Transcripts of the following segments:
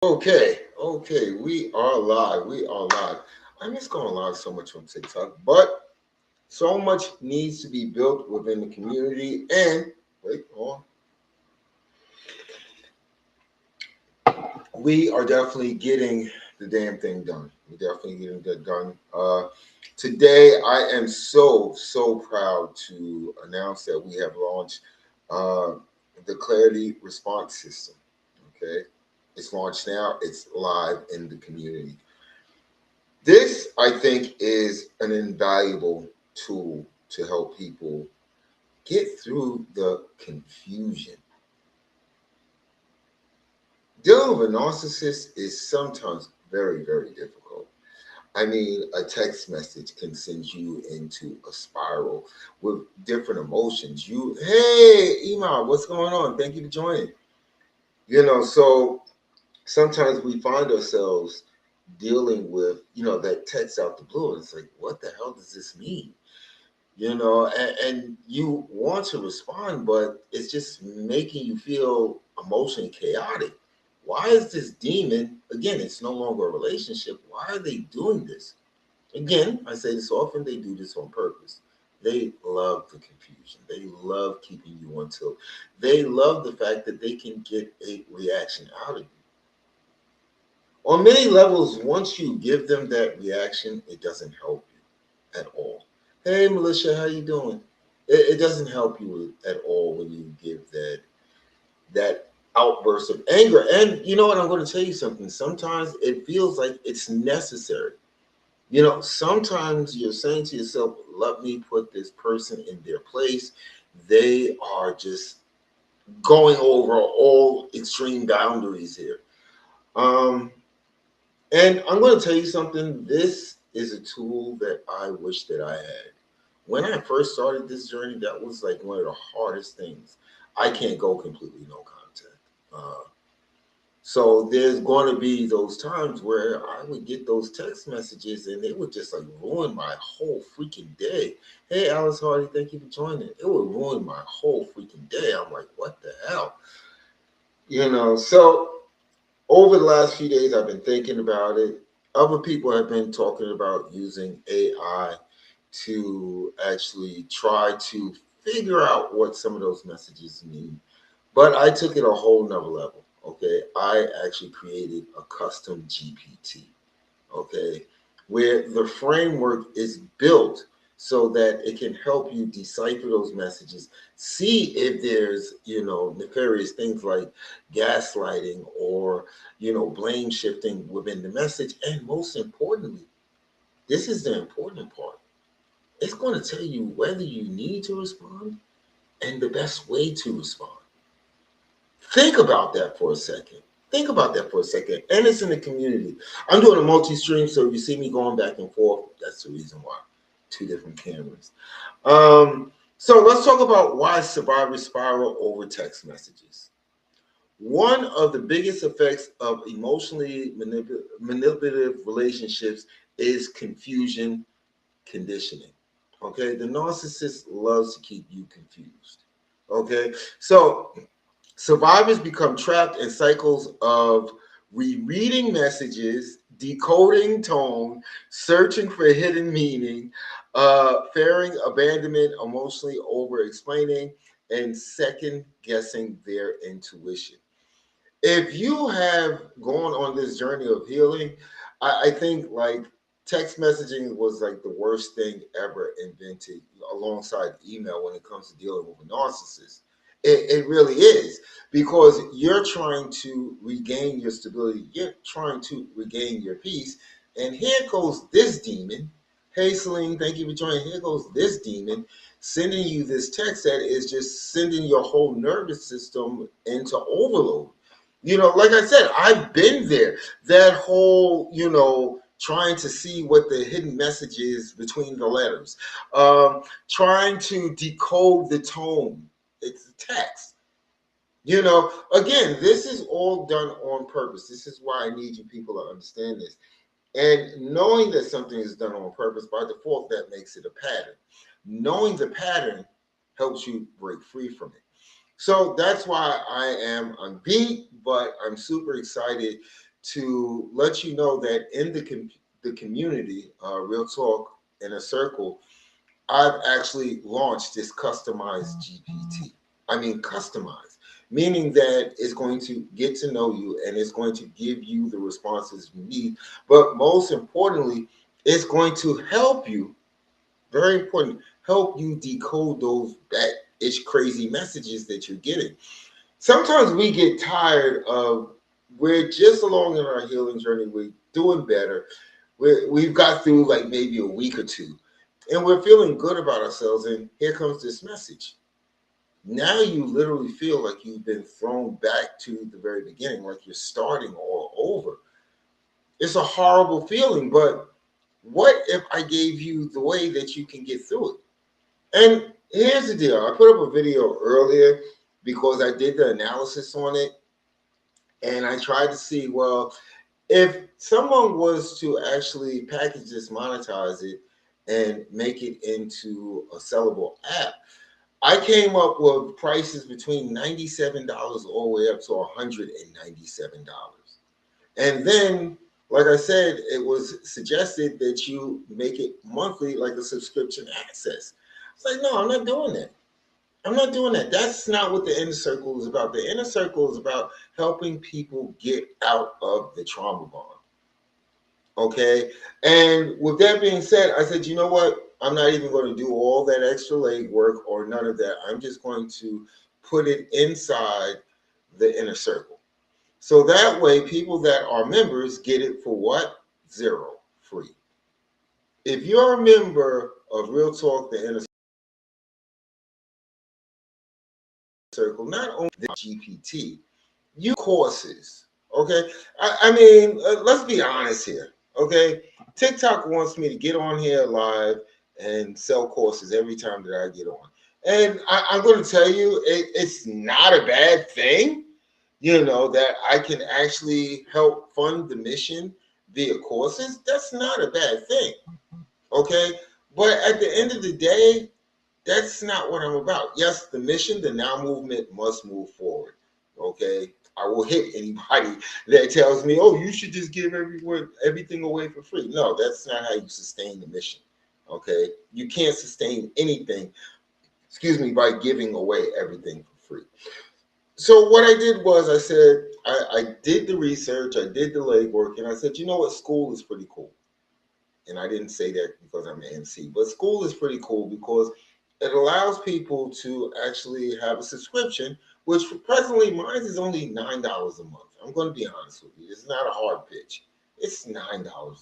Okay, we are live. We are live. I miss going live so much on TikTok, but so much needs to be built within the community. And wait, hold on. We are definitely getting the damn thing done. We're definitely getting that done. Today, I am so proud to announce that we have launched uh, the Clarity Response System. Okay, it's launched now. It's live in the community. This, I think, is an invaluable tool to help people get through the confusion. Dealing with a narcissist is sometimes very difficult. I mean, a text message can send you into a spiral with different emotions. Hey, Ema, what's going on? Thank you for joining. So sometimes we find ourselves dealing with, that text out the blue. And it's like, what the hell does this mean? And you want to respond, but it's just making you feel emotionally chaotic. Why is this demon, again, it's no longer a relationship, why are they doing this? Again, I say this often, they do this on purpose. They love the confusion. They love keeping you on tilt. They love the fact that they can get a reaction out of you. On many levels, once you give them that reaction, it doesn't help you at all. Hey, Militia, how you doing? It doesn't help you at all when you give that outburst of anger. And you know what? I'm going to tell you something. Sometimes it feels like it's necessary. Sometimes you're saying to yourself, let me put this person in their place. They are just going over all extreme boundaries here. Um, and I'm going to tell you something. This is a tool that I wish that I had. When I first started this journey, that was like one of the hardest things. I can't go completely no contact. So there's going to be those times where I would get those text messages and they would just like ruin my whole freaking day. Hey, Alice Hardy, thank you for joining. It would ruin my whole freaking day. I'm like, what the hell? So over the last few days, I've been thinking about it. Other people have been talking about using AI to actually try to figure out what some of those messages mean. But I took it a whole nother level. Okay. I actually created a custom GPT. Okay. Where the framework is built so that it can help you decipher those messages, see if there's, nefarious things like gaslighting or, blame shifting within the message. And most importantly, this is the important part. It's going to tell you whether you need to respond and the best way to respond. Think about that for a second. Think about that for a second. And it's in the community. I'm doing a multi-stream, so if you see me going back and forth, that's the reason why. Two different cameras. So let's talk about why survivors spiral over text messages. One of the biggest effects of emotionally manipulative relationships is confusion conditioning. Okay, the narcissist loves to keep you confused. Okay, so survivors become trapped in cycles of rereading messages, decoding tone, searching for hidden meaning, fearing abandonment, emotionally over explaining, and second guessing their intuition. If you have gone on this journey of healing, I think like text messaging was like the worst thing ever invented alongside email when it comes to dealing with a narcissist. It really is because you're trying to regain your stability. You're trying to regain your peace. And here goes this demon. Hey, Celine, thank you for joining. Here goes this demon sending you this text that is just sending your whole nervous system into overload. Like I said, I've been there. That whole, trying to see what the hidden message is between the letters, trying to decode the tone. It's text. Again, this is all done on purpose. This is why I need you people to understand this. And knowing that something is done on purpose, by default, that makes it a pattern. Knowing the pattern helps you break free from it. So that's why I am on beat, but I'm super excited to let you know that in the community, Real Talk in a Circle, I've actually launched this customized GPT. I mean, customized, meaning that it's going to get to know you and it's going to give you the responses you need. But most importantly, it's going to help you, very important, help you decode those that itch crazy messages that you're getting. Sometimes we get tired of, we're just along in our healing journey, we're doing better, we've got through like maybe a week or two, and we're feeling good about ourselves, and here comes this message. Now you literally feel like you've been thrown back to the very beginning, like you're starting all over. It's a horrible feeling, but what if I gave you the way that you can get through it? And here's the deal. I put up a video earlier because I did the analysis on it, and I tried to see, well, if someone was to actually package this, monetize it, and make it into a sellable app, I came up with prices between $97 all the way up to $197. And then, like I said, it was suggested that you make it monthly, like a subscription access. It's like, no, I'm not doing that. I'm not doing that. That's not what the inner circle is about. The inner circle is about helping people get out of the trauma bond. Okay. And with that being said, I said, you know what? I'm not even going to do all that extra leg work or none of that. I'm just going to put it inside the inner circle. So that way, people that are members get it for what? Zero, free. If you're a member of Real Talk, the inner circle, not only the GPT, you courses. Okay. I mean, let's be honest here. Okay. TikTok wants me to get on here live and sell courses every time that I get on. And I'm going to tell you, it's not a bad thing, that I can actually help fund the mission via courses. That's not a bad thing. Okay. But at the end of the day, that's not what I'm about. Yes, the mission, the now movement must move forward. Okay. I will hit anybody that tells me, oh, you should just give everything away for free. No, that's not how you sustain the mission. Okay. You can't sustain anything, by giving away everything for free. So what I did was I said, I did the research, I did the legwork, and I said, you know what, school is pretty cool. And I didn't say that because I'm an MC, but school is pretty cool because it allows people to actually have a subscription, which presently mine is only $9 a month. I'm going to be honest with you. It's not a hard pitch. It's $9 a month.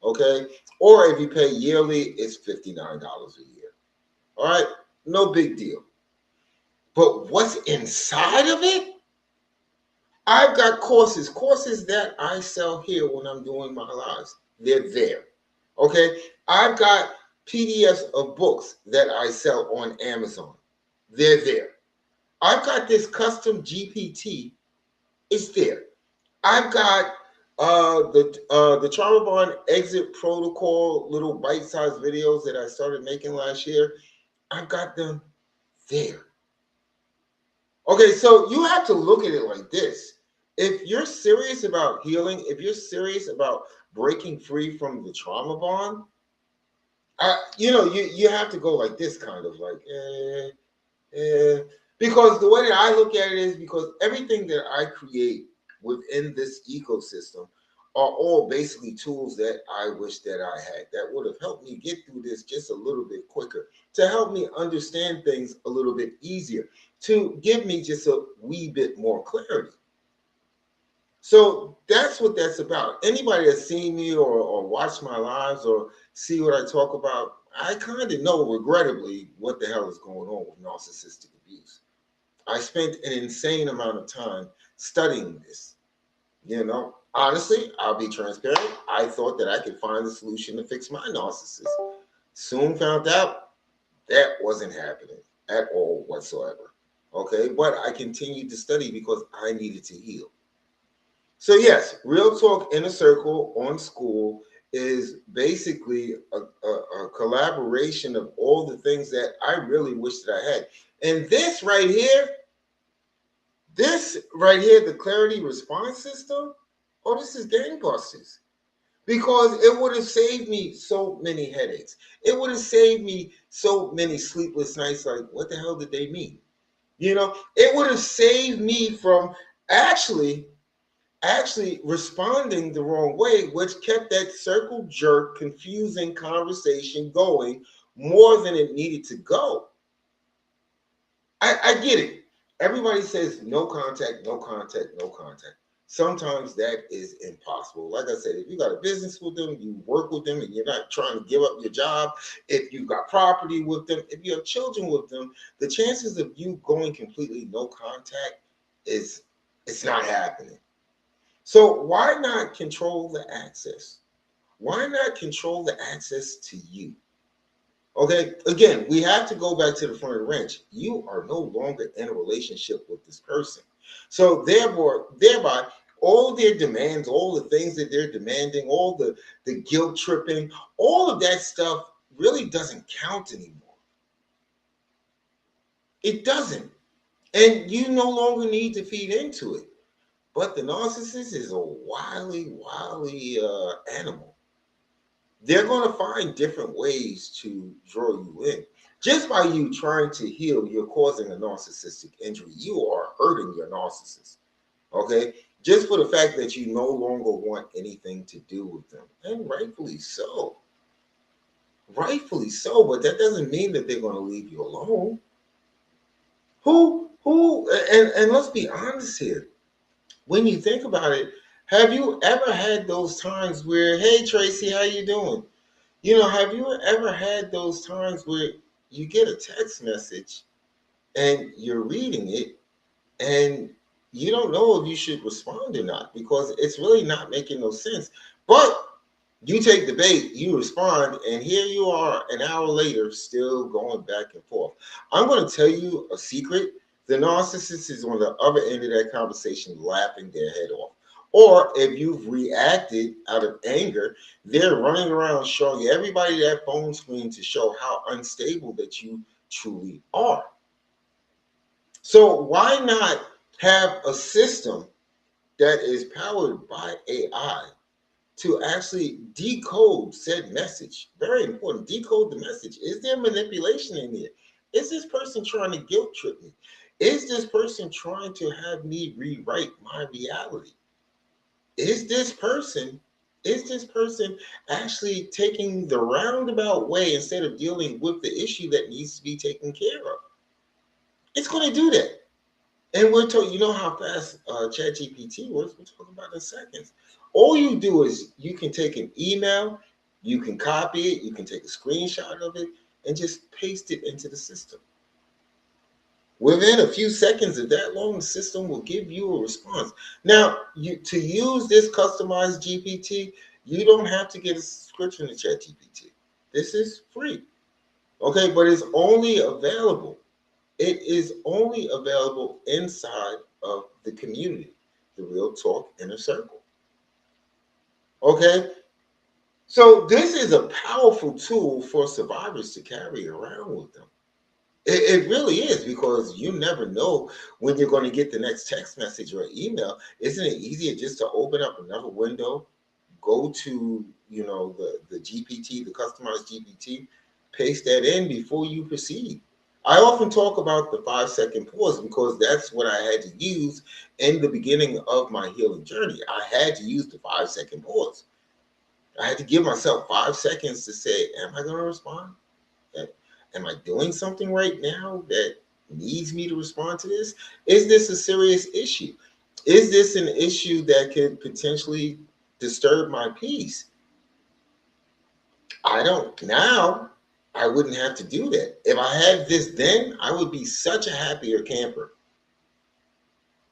Okay. Or if you pay yearly, it's $59 a year. All right. No big deal. But what's inside of it? I've got courses that I sell here when I'm doing my lives. They're there. Okay. I've got PDFs of books that I sell on Amazon. They're there. I've got this custom GPT. It's there. I've got the trauma bond exit protocol little bite-sized videos that I started making last year. I've got them there. Okay, so you have to look at it like this. If you're serious about healing, if you're serious about breaking free from the trauma bond, you have to go like this, kind of like, because the way that I look at it is because everything that I create within this ecosystem are all basically tools that I wish that I had that would have helped me get through this just a little bit quicker, to help me understand things a little bit easier, to give me just a wee bit more clarity. So that's what that's about. Anybody that's seen me or watched my lives or see what I talk about, I kind of know, regrettably, what the hell is going on with narcissistic abuse. I spent an insane amount of time studying this. Honestly, I'll be transparent. I thought that I could find a solution to fix my narcissist. Soon found out that wasn't happening at all whatsoever. Okay, but I continued to study because I needed to heal. So yes, Real Talk Inner Circle on School is basically a collaboration of all the things that I really wish that I had. And this right here, the clarity response system, Oh, this is gangbusters. Because it would have saved me so many headaches. It would have saved me so many sleepless nights. Like, what the hell did they mean? It would have saved me from actually responding the wrong way, which kept that circle jerk, confusing conversation going more than it needed to go. I get it. Everybody says no contact, no contact, no contact. Sometimes that is impossible. Like I said, if you got a business with them, you work with them, and you're not trying to give up your job, if you've got property with them, if you have children with them, the chances of you going completely no contact is it's not happening. So why not control the access? Why not control the access to you? Okay, again, we have to go back to the front of the ranch. You are no longer in a relationship with this person. So thereby, all their demands, all the things that they're demanding, all the guilt tripping, all of that stuff really doesn't count anymore. It doesn't. And you no longer need to feed into it. But the narcissist is a wily animal. They're going to find different ways to draw you in. Just by you trying to heal, you're causing a narcissistic injury. You are hurting your narcissist. Okay? Just for the fact that you no longer want anything to do with them. And rightfully so. Rightfully so, but that doesn't mean that they're going to leave you alone. And let's be honest here. When you think about it, have you ever had those times where, hey Tracy, how you doing? Have you ever had those times where you get a text message and you're reading it and you don't know if you should respond or not because it's really not making no sense. But you take the bait, you respond, and here you are an hour later still going back and forth. I'm going to tell you a secret. The narcissist is on the other end of that conversation laughing their head off. Or if you've reacted out of anger, they're running around showing everybody that phone screen to show how unstable that you truly are. So why not have a system that is powered by AI to actually decode said message? Very important. Decode the message. Is there manipulation in here? Is this person trying to guilt trip me? Is this person trying to have me rewrite my reality? Is this person actually taking the roundabout way instead of dealing with the issue that needs to be taken care of? It's going to do that. And we're talking, you know how fast ChatGPT works? We're talking about in seconds. All you do is you can take an email, you can copy it, you can take a screenshot of it, and just paste it into the system. Within a few seconds of that long, the system will give you a response. Now, to use this customized GPT, you don't have to get a subscription to ChatGPT. This is free. Okay, but it's only available. It is only available inside of the community, the Real Talk Inner Circle. Okay, so this is a powerful tool for survivors to carry around with them. It really is because you never know when you're going to get the next text message or email. Isn't it easier just to open up another window, go to the GPT, the customized GPT, paste that in before you proceed? I often talk about the 5-second pause because that's what I had to use in the beginning of my healing journey. I had to use the 5-second pause. I had to give myself 5 seconds to say, am I going to respond? Am I doing something right now that needs me to respond to this? Is this a serious issue? Is this an issue that could potentially disturb my peace? I don't now. I wouldn't have to do that. If I had this then, I would be such a happier camper.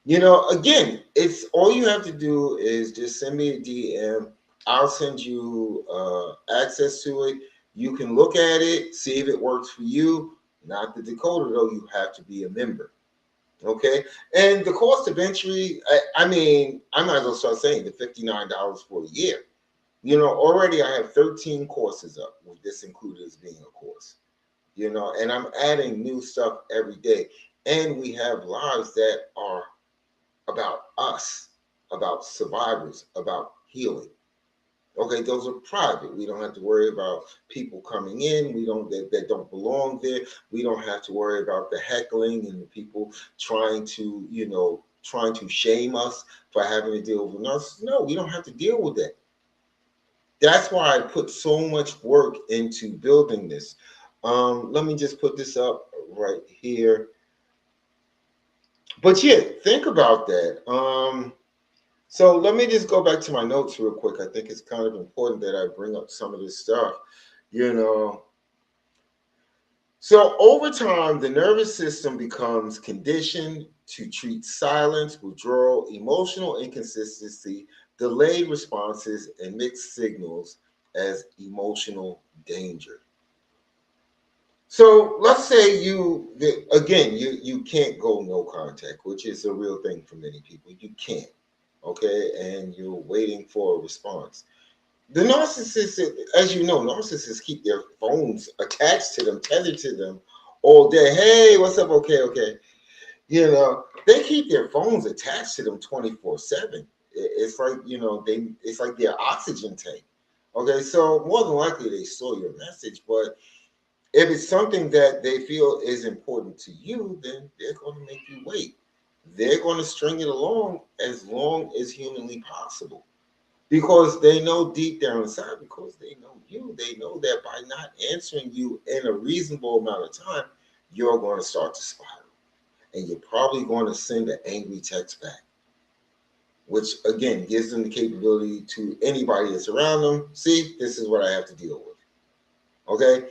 Again, it's all you have to do is just send me a DM. I'll send you access to it. You can look at it, see if it works for you. Not the decoder, though. You have to be a member. Okay. And the cost of entry, I mean, I might as well start saying the $59 for a year. Already I have 13 courses up, with this included as being a course. And I'm adding new stuff every day. And we have lives that are about us, about survivors, about healing. Okay, those are private. We don't have to worry about people coming in. We don't that don't belong there. We don't have to worry about the heckling and the people trying to, trying to shame us for having to deal with us. No, we don't have to deal with that. That's why I put so much work into building this. Let me just put this up right here. But yeah, think about that. So let me just go back to my notes real quick. I think it's kind of important that I bring up some of this stuff, you know. So over time, the nervous system becomes conditioned to treat silence, withdrawal, emotional inconsistency, delayed responses, and mixed signals as emotional danger. So let's say you can't go no contact, which is a real thing for many people. You can't, okay, and you're waiting for a response. The narcissists, as you know, narcissists keep their phones attached to them, tethered to them all day. Hey, what's up? Okay, okay. They keep their phones attached to them 24/7. It's like, it's like their oxygen tank. Okay, so more than likely they saw your message, but if it's something that they feel is important to you, then they're going to make you wait. They're going to string it along as long as humanly possible because they know deep down inside, because they know you, they know that by not answering you in a reasonable amount of time, you're going to start to spiral. And you're probably going to send an angry text back, which again gives them the capability to anybody that's around them. See, this is what I have to deal with. Okay.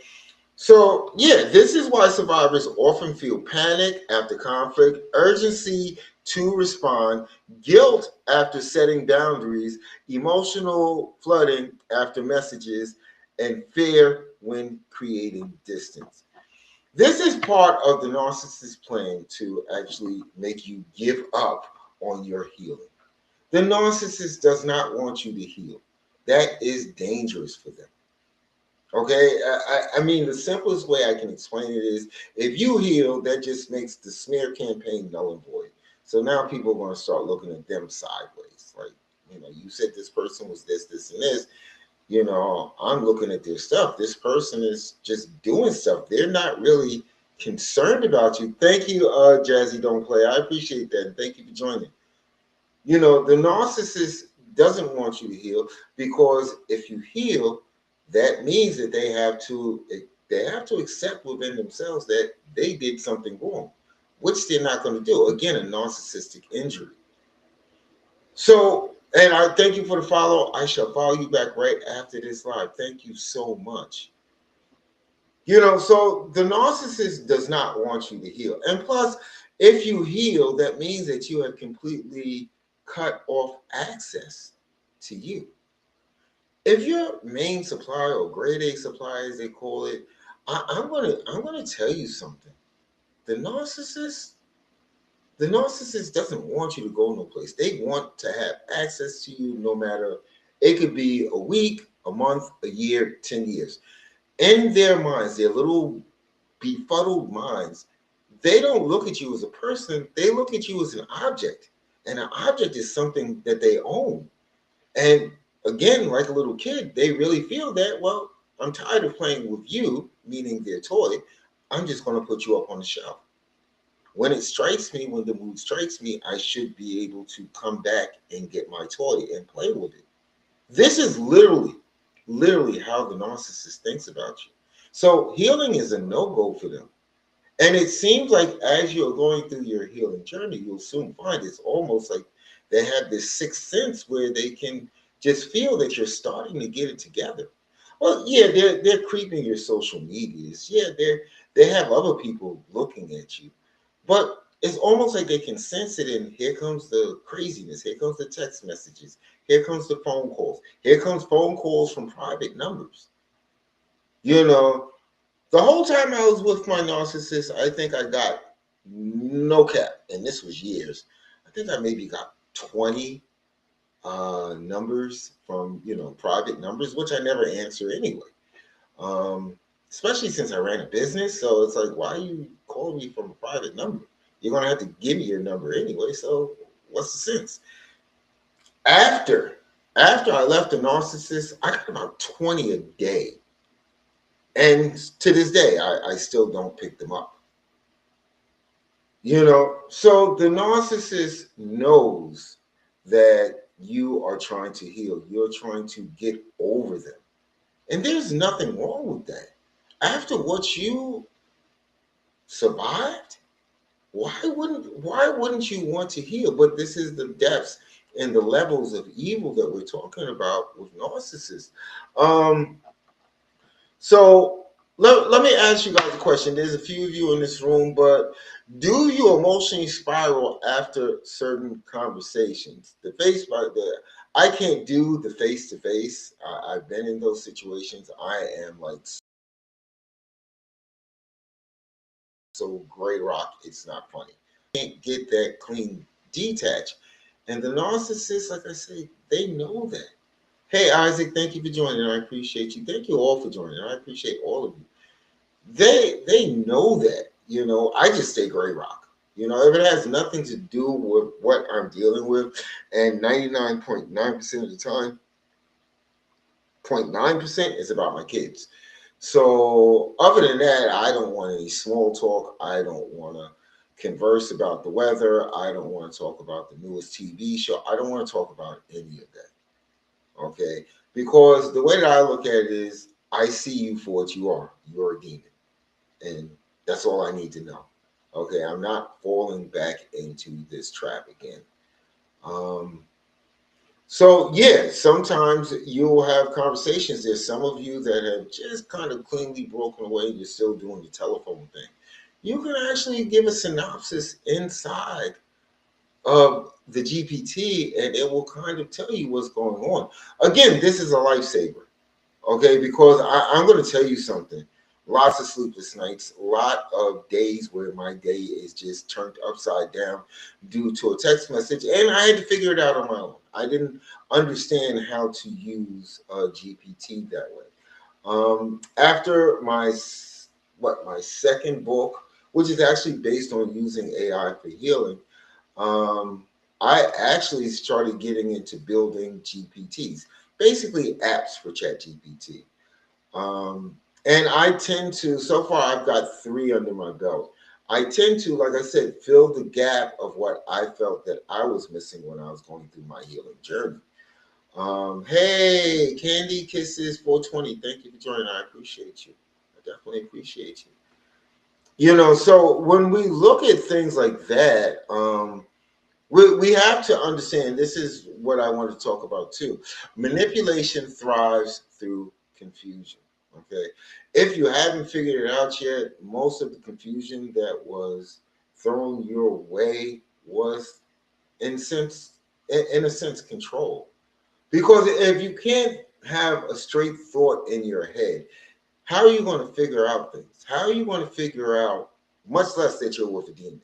So, yeah, this is why survivors often feel panic after conflict, urgency to respond, guilt after setting boundaries, emotional flooding after messages, and fear when creating distance. This is part of the narcissist's plan to actually make you give up on your healing. The narcissist does not want you to heal. That is dangerous for them. Okay, I mean, the simplest way I can explain it is if you heal, that just makes the smear campaign null and void. So now people are going to start looking at them sideways. Like, you said this person was this, this, and this. I'm looking at their stuff. This person is just doing stuff. They're not really concerned about you. Thank you, Jazzy Don't Play. I appreciate that. And thank you for joining. The narcissist doesn't want you to heal because if you heal, that means that they have to accept within themselves that they did something wrong, which they're not going to do. Again, a narcissistic injury. So, and I thank you for the follow. I shall follow you back right after this live. Thank you so much. So the narcissist does not want you to heal. And plus, if you heal, that means that you have completely cut off access to you. If your main supplier or grade A supplier, as they call it, I'm gonna tell you something. The narcissist, the narcissist doesn't want you to go no place. They want to have access to you no matter. It could be a week, a month, a year, 10 years. In their minds, their little befuddled minds, they don't look at you as a person. They look at you as an object. And an object is something that they own. And again, like a little kid, they really feel that, well, I'm tired of playing with you, meaning their toy. I'm just going to put you up on the shelf. When it strikes me, when the mood strikes me, I should be able to come back and get my toy and play with it. This is literally how the narcissist thinks about you. So healing is a no-go for them. And it seems like as you're going through your healing journey, you'll soon find it's almost like they have this sixth sense where they can just feel that you're starting to get it together. Well, yeah, they're creeping your social medias. Yeah, they have other people looking at you. But it's almost like they can sense it, and here comes the craziness. Here comes the text messages. Here comes the phone calls. Here comes phone calls from private numbers. You know, the whole time I was with my narcissist, I think I got no cap, and this was years. I think I maybe got 20 numbers from private numbers, which I never answer anyway. Um, Especially since I ran a business, so it's like, why are you calling me from a private number? You're gonna have to give me your number anyway. So what's the sense? After after I left the narcissist, I got about 20 a day. And to this day, I still don't pick them up. So the narcissist knows that you are trying to heal. You're trying to get over them. And there's nothing wrong with that. After what you survived, why wouldn't you want to heal? But this is the depths and the levels of evil that we're talking about with narcissists. Um, So let me ask you guys a question. There's a few of you in this room, but do you emotionally spiral after certain conversations? I can't do the face to face. I've been in those situations. I am like so gray rock. It's not funny. Can't get that clean detach. And the narcissists, like I say, they know that. Hey Isaac, thank you for joining. I appreciate you. Thank you all for joining. I appreciate all of you. They know that. I just stay gray rock. If it has nothing to do with what I'm dealing with, and 99.9% of the time, 0.9% is about my kids. So other than that, I don't want any small talk. I don't want to converse about the weather. I don't want to talk about the newest TV show. I don't want to talk about any of that. Okay, because the way that I look at it is, I see you for what you are. You're a demon. And that's all I need to know. Okay, I'm not falling back into this trap again. Um, so yeah, sometimes you'll have conversations. There's some of you that have just kind of cleanly broken away. You're still doing the telephone thing. You can actually give a synopsis inside of the GPT, and it will kind of tell you what's going on. Again, this is a lifesaver. Okay, because I'm going to tell you something. Lots of sleepless nights, a lot of days where my day is just turned upside down due to a text message, and I had to figure it out on my own. I didn't understand how to use GPT that way. After my second book, which is actually based on using AI for healing, um, I actually started getting into building GPTs, basically apps for ChatGPT. And I tend to, so far, I've got 3 under my belt. I tend to, like I said, fill the gap of what I felt that I was missing when I was going through my healing journey. Hey, Candy Kisses 420, thank you for joining. I appreciate you. I definitely appreciate you. So when we look at things like that, we have to understand, this is what I want to talk about too. Manipulation thrives through confusion. Okay. If you haven't figured it out yet, most of the confusion that was thrown your way was in a sense control. Because if you can't have a straight thought in your head, how are you going to figure out things? How are you going to figure out, much less that you're with a demon?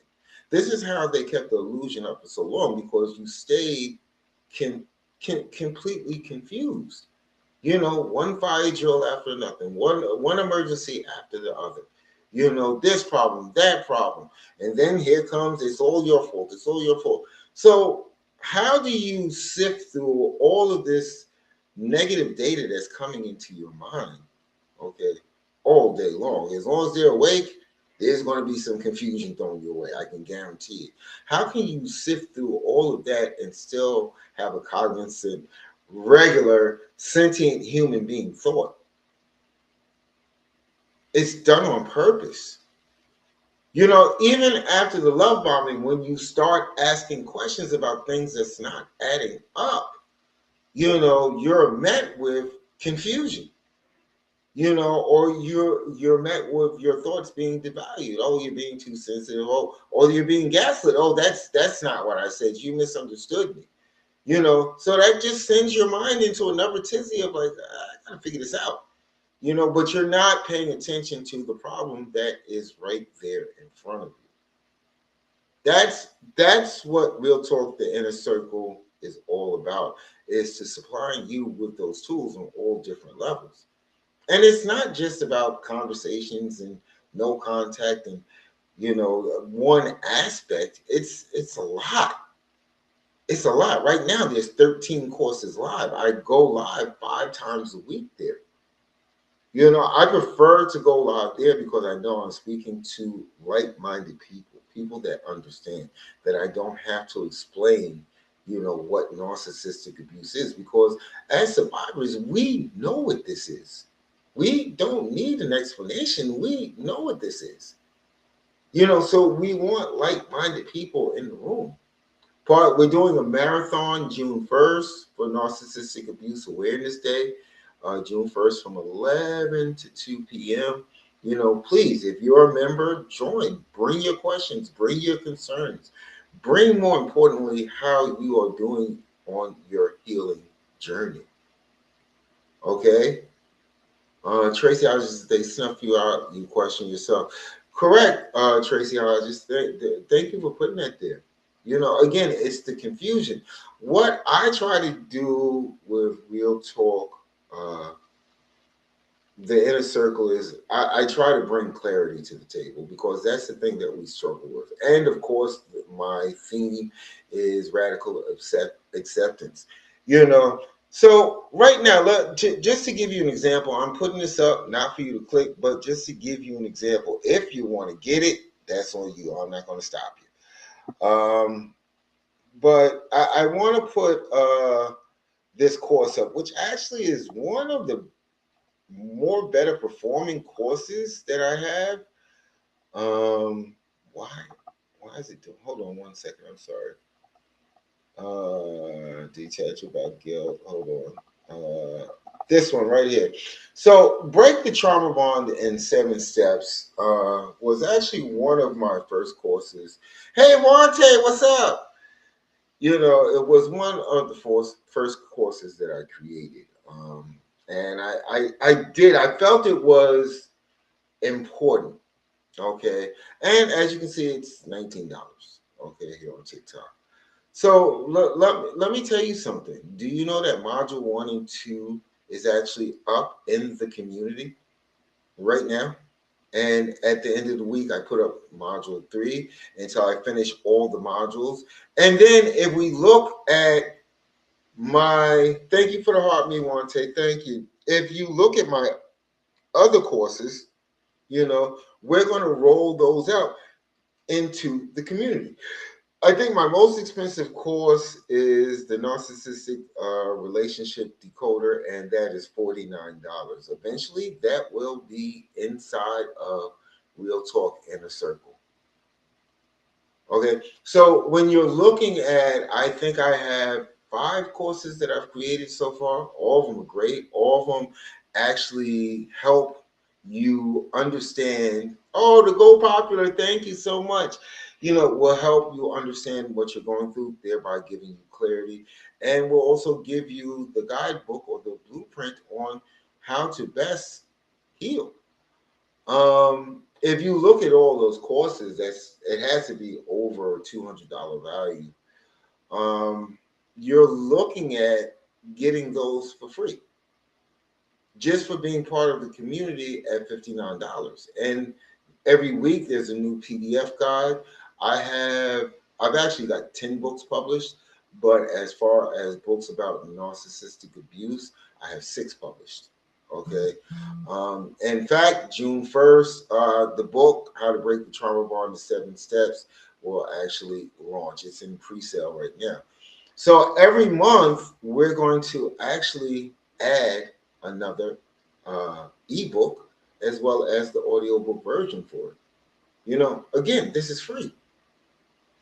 This is how they kept the illusion up for so long, because you stayed completely confused. One fire drill after nothing, one emergency after the other. This problem, that problem, and then here comes, it's all your fault. It's all your fault. So how do you sift through all of this negative data that's coming into your mind? Okay, all day long. As long as they're awake, there's going to be some confusion thrown your way. I can guarantee it. How can you sift through all of that and still have a cognizant, regular, sentient human being thought? It's done on purpose. Even after the love bombing, when you start asking questions about things that's not adding up, you're met with confusion. Or you're met with your thoughts being devalued. Oh, you're being too sensitive. Oh, or you're being gaslit. Oh, that's not what I said. You misunderstood me. So that just sends your mind into another tizzy of like, I gotta figure this out. But you're not paying attention to the problem that is right there in front of you. That's what Real Talk, the Inner Circle, is all about, is to supplying you with those tools on all different levels. And it's not just about conversations and no contact and one aspect. It's a lot. It's a lot. Right now, there's 13 courses live. I go live 5 times a week there. I prefer to go live there because I know I'm speaking to like-minded people, people that understand that I don't have to explain, what narcissistic abuse is, because as survivors, we know what this is. We don't need an explanation. We know what this is. So we want like-minded people in the room. We're doing a marathon June 1st for Narcissistic Abuse Awareness Day, June 1st from 11 to 2 p.m. Please, if you're a member, join. Bring your questions, bring your concerns, bring, more importantly, how you are doing on your healing journey. Okay? Tracy Hodges, they snuff you out, you question yourself. Correct, Tracy Hodges. Thank you for putting that there. Again, it's the confusion. What I try to do with Real Talk, the inner circle, is I try to bring clarity to the table, because that's the thing that we struggle with. And of course, my theme is radical acceptance. So right now, just to give you an example, I'm putting this up not for you to click, but just to give you an example. If you want to get it, that's on you. I'm not going to stop you. But I want to put this course up, which actually is one of the more better performing courses that I have. Why? Why is it doing? Hold on one second. I'm sorry. Detach about guilt. Hold on. This one right here. So, break the trauma bond in 7 steps was actually one of my first courses. Hey, Wante, what's up? It was one of the first courses that I created. And I felt it was important. Okay. And as you can see, it's $19. Okay, here on TikTok. So let me tell you something. Do you know that module 1 and 2 is actually up in the community right now? And at the end of the week, I put up module 3 until I finish all the modules. And then if we look at thank you for the heart, me Wante, thank you. If you look at my other courses, we're going to roll those out into the community. I think my most expensive course is the Narcissistic Relationship Decoder, and that is $49. Eventually, that will be inside of Real Talk Inner Circle. Okay, so when you're looking at, I think I have 5 courses that I've created so far. All of them are great. All of them actually help you understand. Oh, the Go Popular, thank you so much. Will help you understand what you're going through, thereby giving you clarity. And will also give you the guidebook or the blueprint on how to best heal. If you look at all those courses, it has to be over a $200 value. You're looking at getting those for free, just for being part of the community at $59. And every week there's a new PDF guide. I've actually got 10 books published, but as far as books about narcissistic abuse, I have 6 published. Okay. In fact, June 1st, the book, How to Break the Trauma Bond in 7 Steps, will actually launch. It's in pre-sale right now. So every month, we're going to actually add another ebook as well as the audiobook version for it. Again, this is free.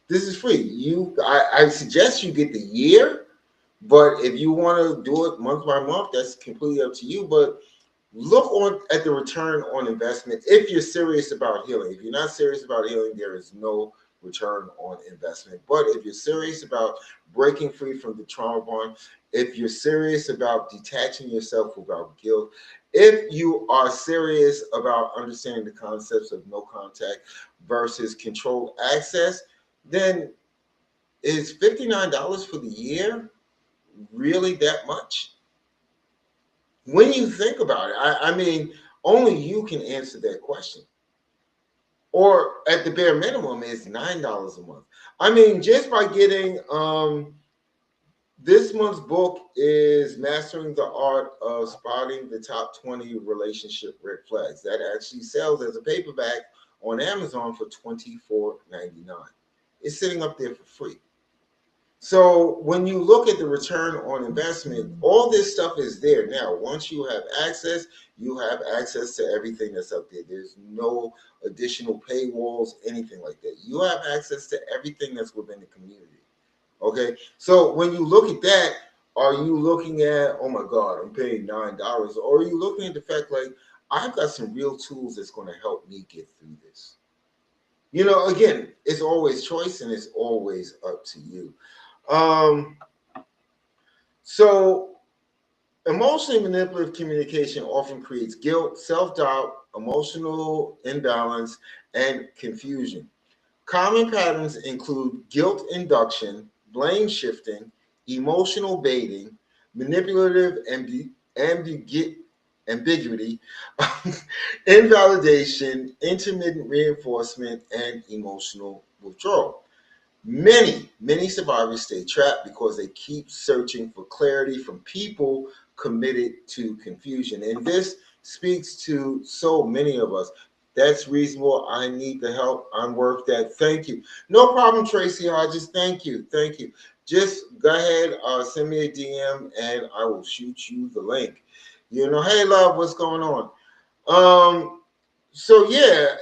This is free. I suggest you get the year, but if you want to do it month by month, that's completely up to you. But look at the return on investment if you're serious about healing. If you're not serious about healing, there is no return on investment. But if you're serious about breaking free from the trauma bond, if you're serious about detaching yourself without guilt, if you are serious about understanding the concepts of no contact versus controlled access, then is $59 for the year really that much? When you think about it, I mean, only you can answer that question. Or at the bare minimum, it's $9 a month. I mean, just by getting This month's book is Mastering the Art of Spotting the Top 20 Relationship Red Flags. That actually sells as a paperback on Amazon for $24.99. It's sitting up there for free. So when you look at the return on investment, all this stuff is there now. Once you have access to everything that's up there. There's no additional paywalls, anything like that. You have access to everything that's within the community. Okay, so when you look at that, are you looking at, oh my God, I'm paying $9, or are you looking at the fact like I've got some real tools that's going to help me get through this? Again, it's always choice and it's always up to you. Um, so emotionally manipulative communication often creates guilt, self-doubt, emotional imbalance, and confusion. Common patterns include guilt induction, blame shifting, emotional baiting, manipulative ambiguity, invalidation, intermittent reinforcement, and emotional withdrawal. Many survivors stay trapped because they keep searching for clarity from people committed to confusion. And this speaks to so many of us. That's reasonable. I need the help. I'm worth that. Thank you. No problem, Tracy Hodges. Thank you. Thank you. Just go ahead, send me a DM and I will shoot you the link. Hey, love, what's going on? Um, so yeah,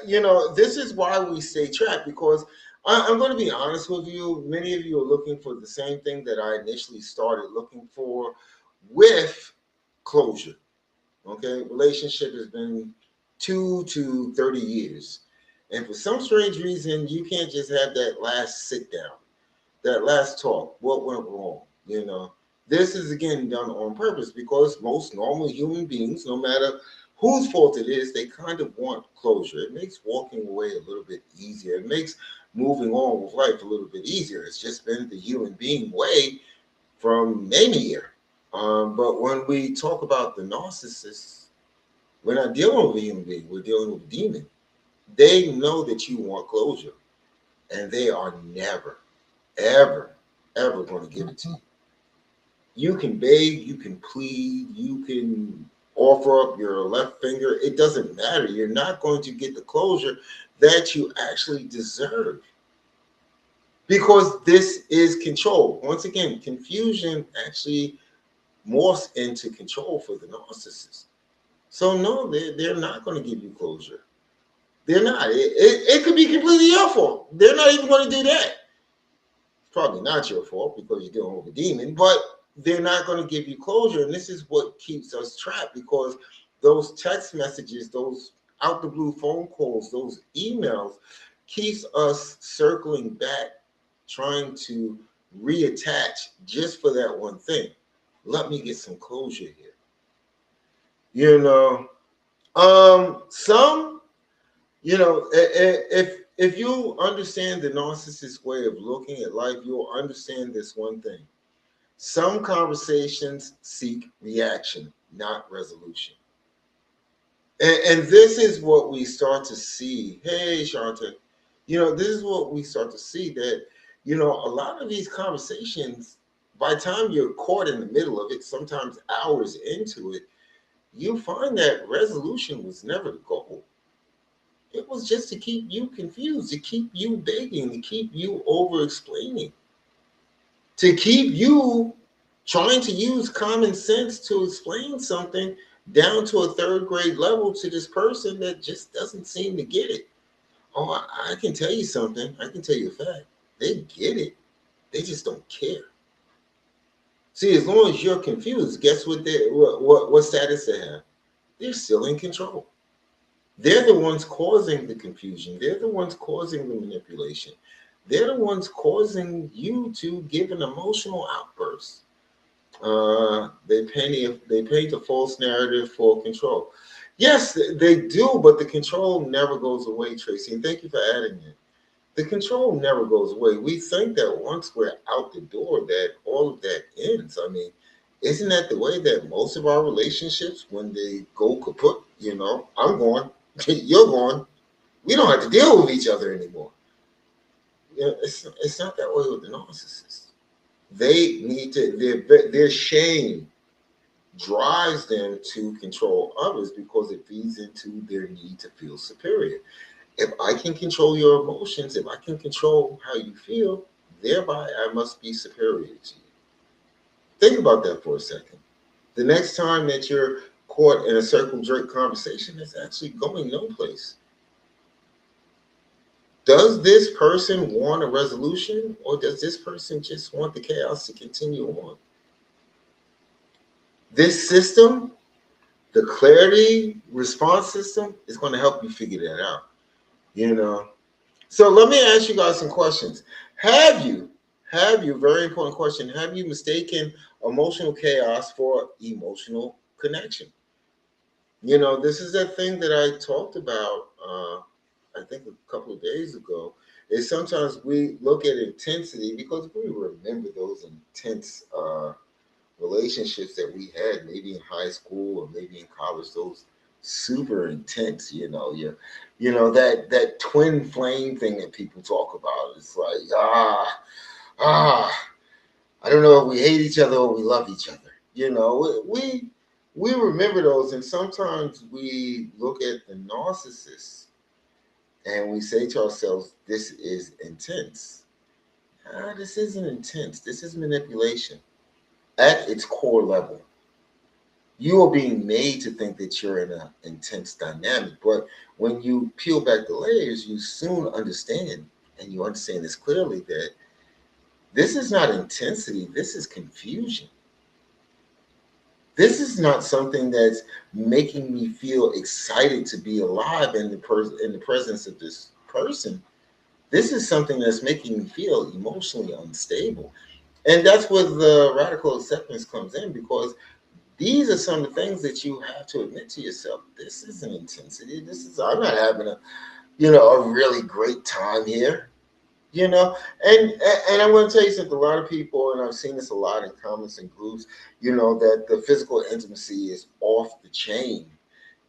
this is why we stay trapped because I'm going to be honest with you. Many of you are looking for the same thing that I initially started looking for with closure. Okay, relationship has been 2 to 30 years, and for some strange reason, you can't just have that last sit down, that last talk. What went wrong? This is again done on purpose because most normal human beings, no matter whose fault it is, they kind of want closure. It makes walking away a little bit easier. It makes moving on with life a little bit easier. It's just been the human being way from many years. But when we talk about the narcissist, we're not dealing with a human being. We're dealing with a demon. They know that you want closure, and they are never, ever, ever going to give it to you. You can beg, you can plead, you can offer up your left finger. It doesn't matter. You're not going to get the closure that you actually deserve because this is control. Once again, confusion actually morphs into control for the narcissist. So, no, they're not going to give you closure. They're not. It could be completely your fault. They're not even going to do that. It's probably not your fault because you're dealing with a demon, but they're not going to give you closure. And this is what keeps us trapped because those text messages, those out the blue phone calls, those emails keeps us circling back, trying to reattach just for that one thing. Let me get some closure here. Some, if you understand the narcissist way of looking at life, you'll understand this one thing. Some conversations seek reaction, not resolution. And this is what we start to see. Hey, Shanta, this is what we start to see that, a lot of these conversations, by the time you're caught in the middle of it, sometimes hours into it, you find that resolution was never the goal. It was just to keep you confused, to keep you begging, to keep you over explaining, to keep you trying to use common sense to explain something down to a third grade level to this person that just doesn't seem to get it. Oh, I can tell you something. I can tell you a fact. They get it. They just don't care. See, as long as you're confused, guess what status they have? They're still in control. They're the ones causing the confusion. They're the ones causing the manipulation. They're the ones causing you to give an emotional outburst. They paint a false narrative for control. Yes, they do, but the control never goes away, Tracy. And thank you for adding it. The control never goes away. We think that once we're out the door, that all of that ends. I mean, isn't that the way that most of our relationships, when they go kaput, I'm gone, you're gone. We don't have to deal with each other anymore. It's not that way with the narcissist. They need to, their shame drives them to control others because it feeds into their need to feel superior. If I can control your emotions, if I can control how you feel, thereby I must be superior to you. Think about that for a second. The next time that you're caught in a circle jerk conversation, it's actually going no place. Does this person want a resolution, or does this person just want the chaos to continue on? This system, the clarity response system, is going to help you figure that out. You know. So let me ask you guys some questions. Have you, very important question, have you mistaken emotional chaos for emotional connection? You know, this is that thing that I talked about, I think a couple of days ago, is sometimes we look at intensity because we remember those intense relationships that we had, maybe in high school or maybe in college, those super intense, that twin flame thing that people talk about. It's like, ah, I don't know if we hate each other or we love each other. We remember those, and sometimes we look at the narcissist and we say to ourselves, "This is intense." This isn't intense. This is manipulation at its core level. You are being made to think that you're in an intense dynamic, but when you peel back the layers, you soon understand, and you understand this clearly, that this is not intensity. This is confusion. This is not something that's making me feel excited to be alive in the presence of this person. This is something that's making me feel emotionally unstable. And that's where the radical acceptance comes in, because these are some of the things that you have to admit to yourself. This isn't intensity. I'm not having a really great time here. You know, and I'm going to tell you something. A lot of people, and I've seen this a lot in comments and groups, that the physical intimacy is off the chain,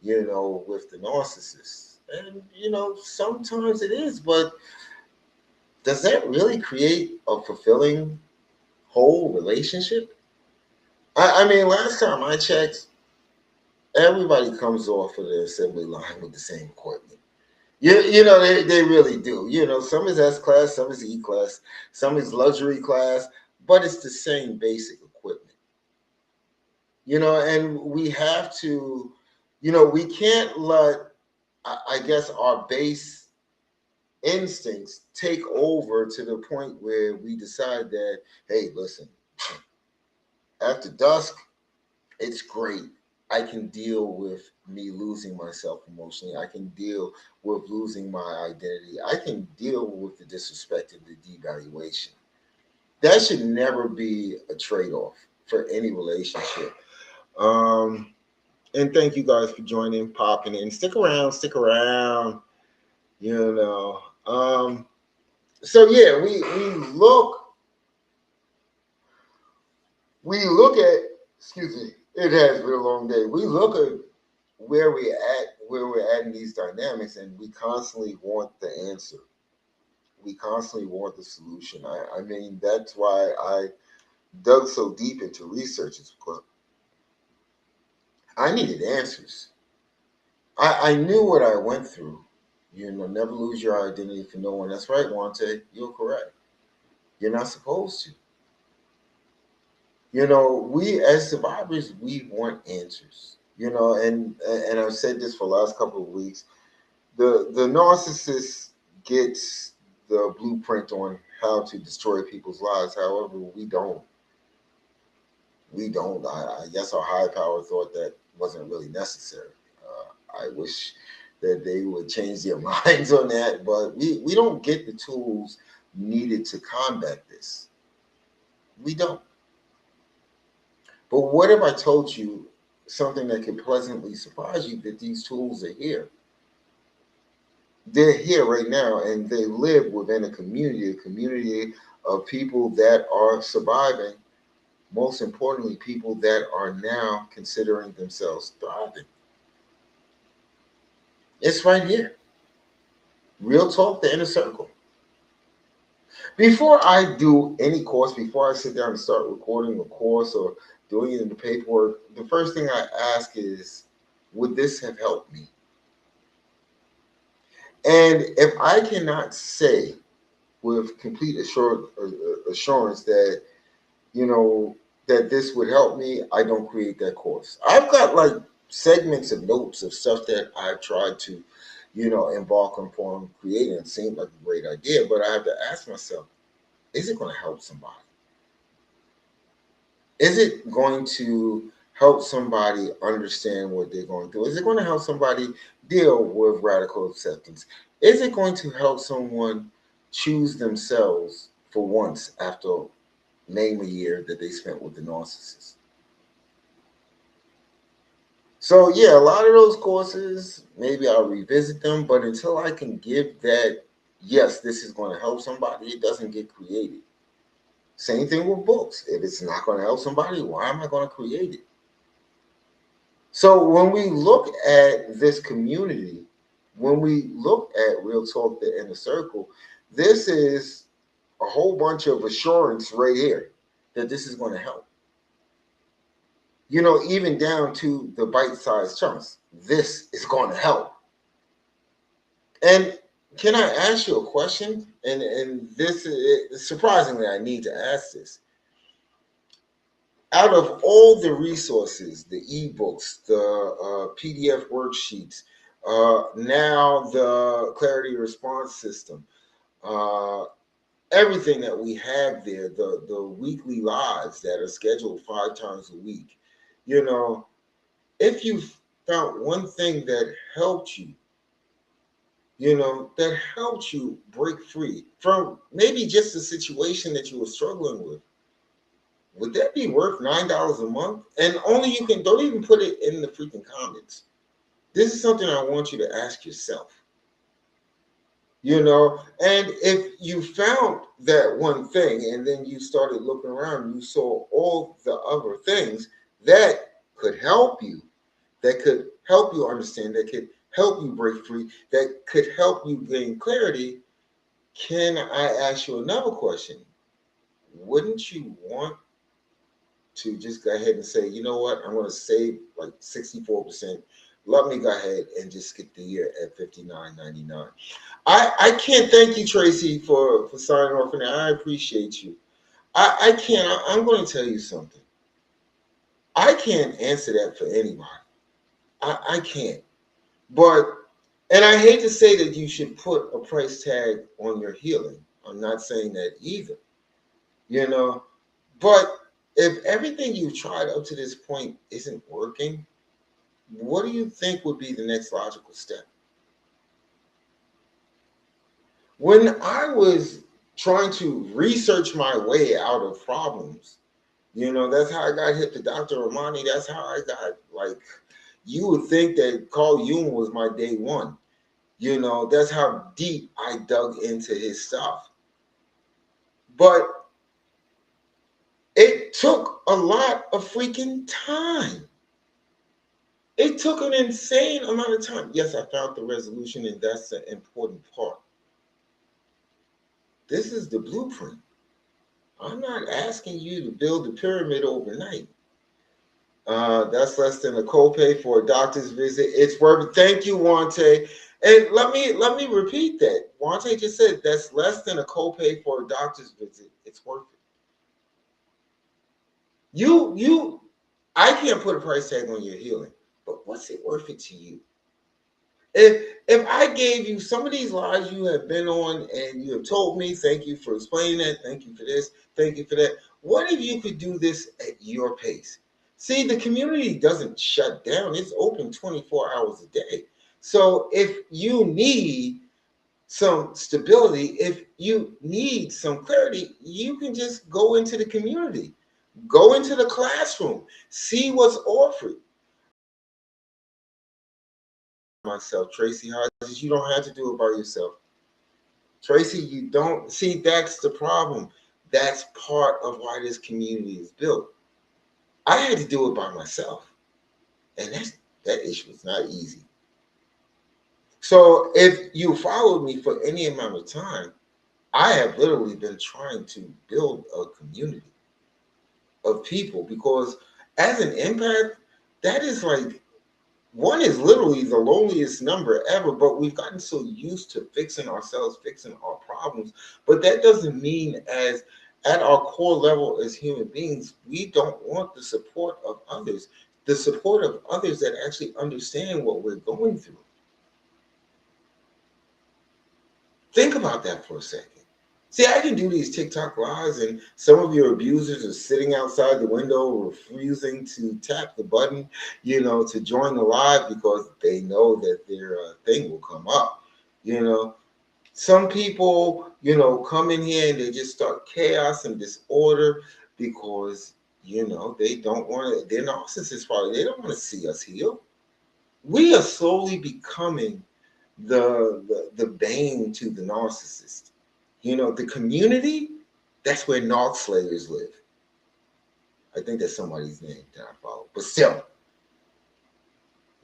with the narcissist. And sometimes it is, but does that really create a fulfilling whole relationship? I mean, last time I checked, everybody comes off of the assembly line with the same equipment. They really do. Some is S class, some is E class, some is luxury class, but it's the same basic equipment. And we have to, we can't let, I guess, our base instincts take over to the point where we decide that, hey, listen, after dusk, it's great. I can deal with me losing myself emotionally. I can deal with losing my identity. I can deal with the disrespect and the devaluation. That should never be a trade-off for any relationship. And thank you guys for joining, popping in. Stick around, stick around. You know. So yeah, we look at, excuse me, it has been a long day. We look at where we're at in these dynamics, and we constantly want the answer. We constantly want the solution. I mean, that's why I dug so deep into research, is because I needed answers. I knew what I went through. Never lose your identity for no one. That's right, Wante. You're correct. You're not supposed to. We as survivors, we want answers. And I've said this for the last couple of weeks. The narcissist gets the blueprint on how to destroy people's lives. However, we don't. We don't. I guess our high power thought that wasn't really necessary. I wish that they would change their minds on that, but we don't get the tools needed to combat this. We don't. But what if I told you something that could pleasantly surprise you, that these tools are here? They're here right now, and they live within a community of people that are surviving. Most importantly, people that are now considering themselves thriving. It's right here. Real talk, the inner circle. Before I do any course, before I sit down and start recording a course or doing it in the paperwork, the first thing I ask is, would this have helped me? And if I cannot say with complete assurance that, you know, that this would help me, I don't create that course. I've got like segments of notes of stuff that I've tried to, embark upon creating. It seemed like a great idea, but I have to ask myself, is it going to help somebody? Is it going to help somebody understand what they're going through? Is it going to help somebody deal with radical acceptance? Is it going to help someone choose themselves for once after name a year that they spent with the narcissist? So yeah, a lot of those courses, maybe I'll revisit them, but until I can give that, yes, this is going to help somebody, it doesn't get created. Same thing with books. If it's not going to help somebody, why am I going to create it? So when we look at this community, when we look at Real Talk, the Inner Circle, this is a whole bunch of assurance right here that this is going to help. Even down to the bite-sized chunks. This is going to help. And can I ask you a question? And this is surprisingly, I need to ask this. Out of all the resources, the ebooks, the PDF worksheets, now the clarity response system, uh, everything that we have there, the weekly lives that are scheduled 5 times a week, if you found one thing that helped you, that helped you break free from maybe just a situation that you were struggling with, would that be worth $9 a month? And only you can, don't even put it in the freaking comments. This is something I want you to ask yourself. And if you found that one thing and then you started looking around, you saw all the other things that could help you, that could help you understand, that could help you break free, that could help you gain clarity, can I ask you another question? Wouldn't you want to just go ahead and say, you know what, I'm going to save like 64%. Let me go ahead and just skip the year at $59.99. I can't thank you, Tracy, for signing off, and I appreciate you. I can't. I'm going to tell you something. I can't answer that for anybody. I can't. But, and I hate to say that you should put a price tag on your healing. I'm not saying that either. But if everything you've tried up to this point isn't working, what do you think would be the next logical step? When I was trying to research my way out of problems, that's how I got hit to Dr. Romani. That's how I got, like, you would think that Carl Jung was my day one. That's how deep I dug into his stuff. But it took a lot of freaking time. It took an insane amount of time. Yes, I found the resolution, and that's the important part. This is the blueprint. I'm not asking you to build a pyramid overnight. That's less than a copay for a doctor's visit. It's worth it. Thank you, Wante. And let me repeat that. Wante just said that's less than a copay for a doctor's visit. It's worth it. I can't put a price tag on your healing, but what's it worth it to you? If I gave you some of these lives you have been on and you have told me, thank you for explaining that, thank you for this, thank you for that. What if you could do this at your pace? See, the community doesn't shut down. It's open 24 hours a day. So if you need some stability, if you need some clarity, you can just go into the community, go into the classroom, see what's offered. Myself, Tracy Hodges, you don't have to do it by yourself. Tracy, you don't see, that's the problem. That's part of why this community is built. I had to do it by myself, and that issue is not easy. So if you followed me for any amount of time, I have literally been trying to build a community of people because as an empath, that is like one is literally the loneliest number ever, but we've gotten so used to fixing ourselves, fixing our problems. But that doesn't mean as at our core level as human beings, we don't want the support of others, the support of others that actually understand what we're going through. Think about that for a second. See, I can do these TikTok lives, and some of your abusers are sitting outside the window, refusing to tap the button, to join the live because they know that their thing will come up. You know, some people, come in here and they just start chaos and disorder because, they don't want to, they're narcissists probably. They don't want to see us heal. We are slowly becoming the bane to the narcissist. The community, that's where narc slayers live. I think that's somebody's name that I follow. But still,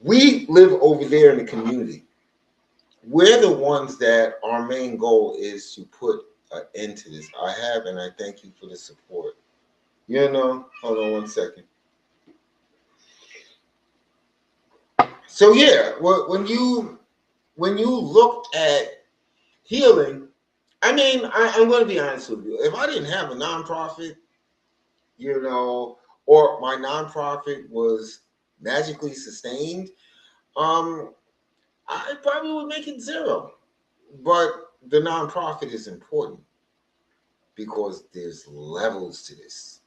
we live over there in the community. We're the ones that our main goal is to put an end to this. I have, and I thank you for the support. Hold on one second. So yeah, when you look at healing, I mean, I'm going to be honest with you. If I didn't have a nonprofit, or my nonprofit was magically sustained, I probably would make it zero. But the nonprofit is important because there's levels to this.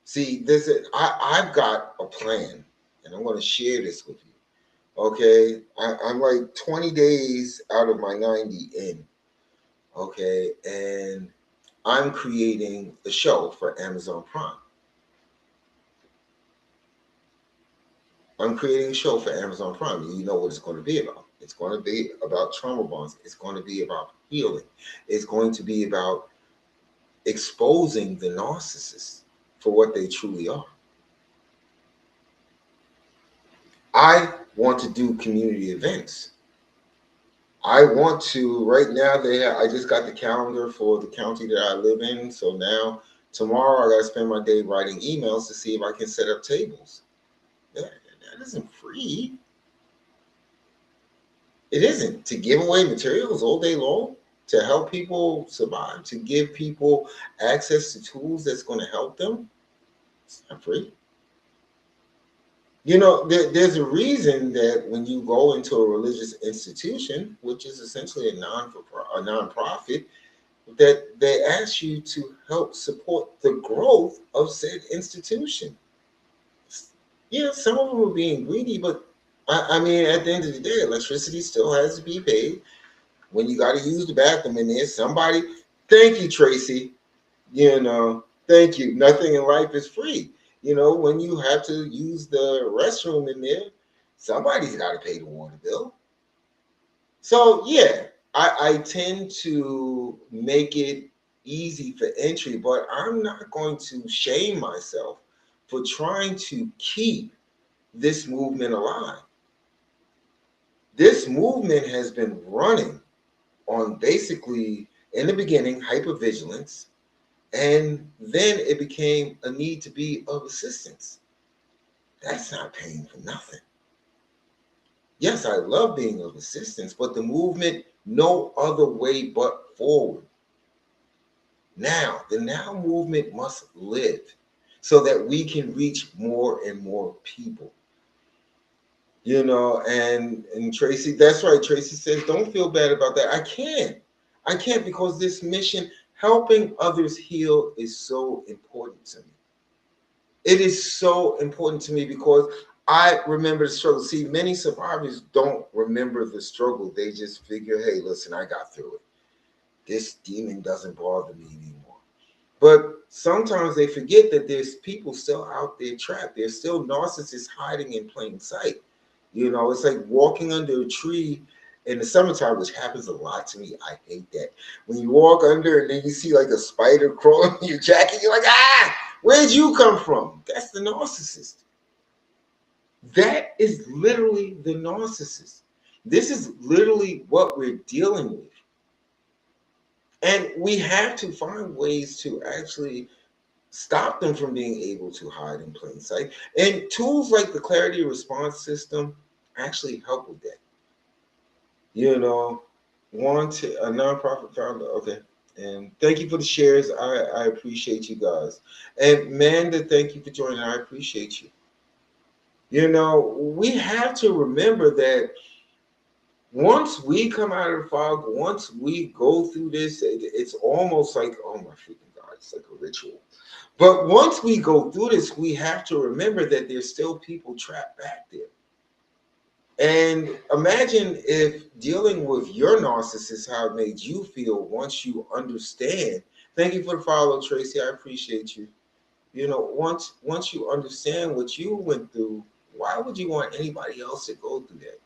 See, I've got a plan, and I'm going to share this with you. Okay, I'm like 20 days out of my 90 in. Okay, and I'm creating a show for Amazon Prime. I'm creating a show for Amazon Prime. You know what it's going to be about. It's going to be about trauma bonds. It's going to be about healing. It's going to be about exposing the narcissists for what they truly are. I want to do community events. I want to, right now, I just got the calendar for the county that I live in. So now, tomorrow, I got to spend my day writing emails to see if I can set up tables. That isn't free. It isn't to give away materials all day long, to help people survive, to give people access to tools that's going to help them. It's not free. There's a reason that when you go into a religious institution, which is essentially a nonprofit, that they ask you to help support the growth of said institution. Yeah, some of them are being greedy, but I mean, at the end of the day, electricity still has to be paid. When you got to use the bathroom in there, somebody, thank you, Tracy. Thank you. Nothing in life is free. When you have to use the restroom in there, somebody's got to pay the water bill. So, yeah, I tend to make it easy for entry, but I'm not going to shame myself for trying to keep this movement alive. This movement has been running on basically, in the beginning, hypervigilance, and then it became a need to be of assistance. That's not paying for nothing. Yes, I love being of assistance, but the movement, no other way but forward. Now, the now movement must live so that we can reach more and more people. And Tracy, that's right. Tracy says, don't feel bad about that. I can't because this mission, helping others heal, is so important to me. It is so important to me because I remember the struggle. See, many survivors don't remember the struggle. They just figure, hey, listen, I got through it. This demon doesn't bother me anymore. But sometimes they forget that there's people still out there trapped. There's still narcissists hiding in plain sight. It's like walking under a tree in the summertime, which happens a lot to me. I hate that. When you walk under and then you see like a spider crawling in your jacket, you're like, where'd you come from? That's the narcissist. That is literally the narcissist. This is literally what we're dealing with. And we have to find ways to actually stop them from being able to hide in plain sight. And tools like the clarity response system actually help with that. You know, want a nonprofit founder. Okay. And thank you for the shares. I appreciate you guys. And Manda, thank you for joining. I appreciate you. You know, we have to remember that once we come out of the fog, once we go through this, it's almost like, oh my freaking God, it's like a ritual. But once we go through this, we have to remember that there's still people trapped back there. And imagine if dealing with your narcissist, how it made you feel once you understand. Thank you for the follow, Tracy. I appreciate you. You know, once you understand what you went through, why would you want anybody else to go through that?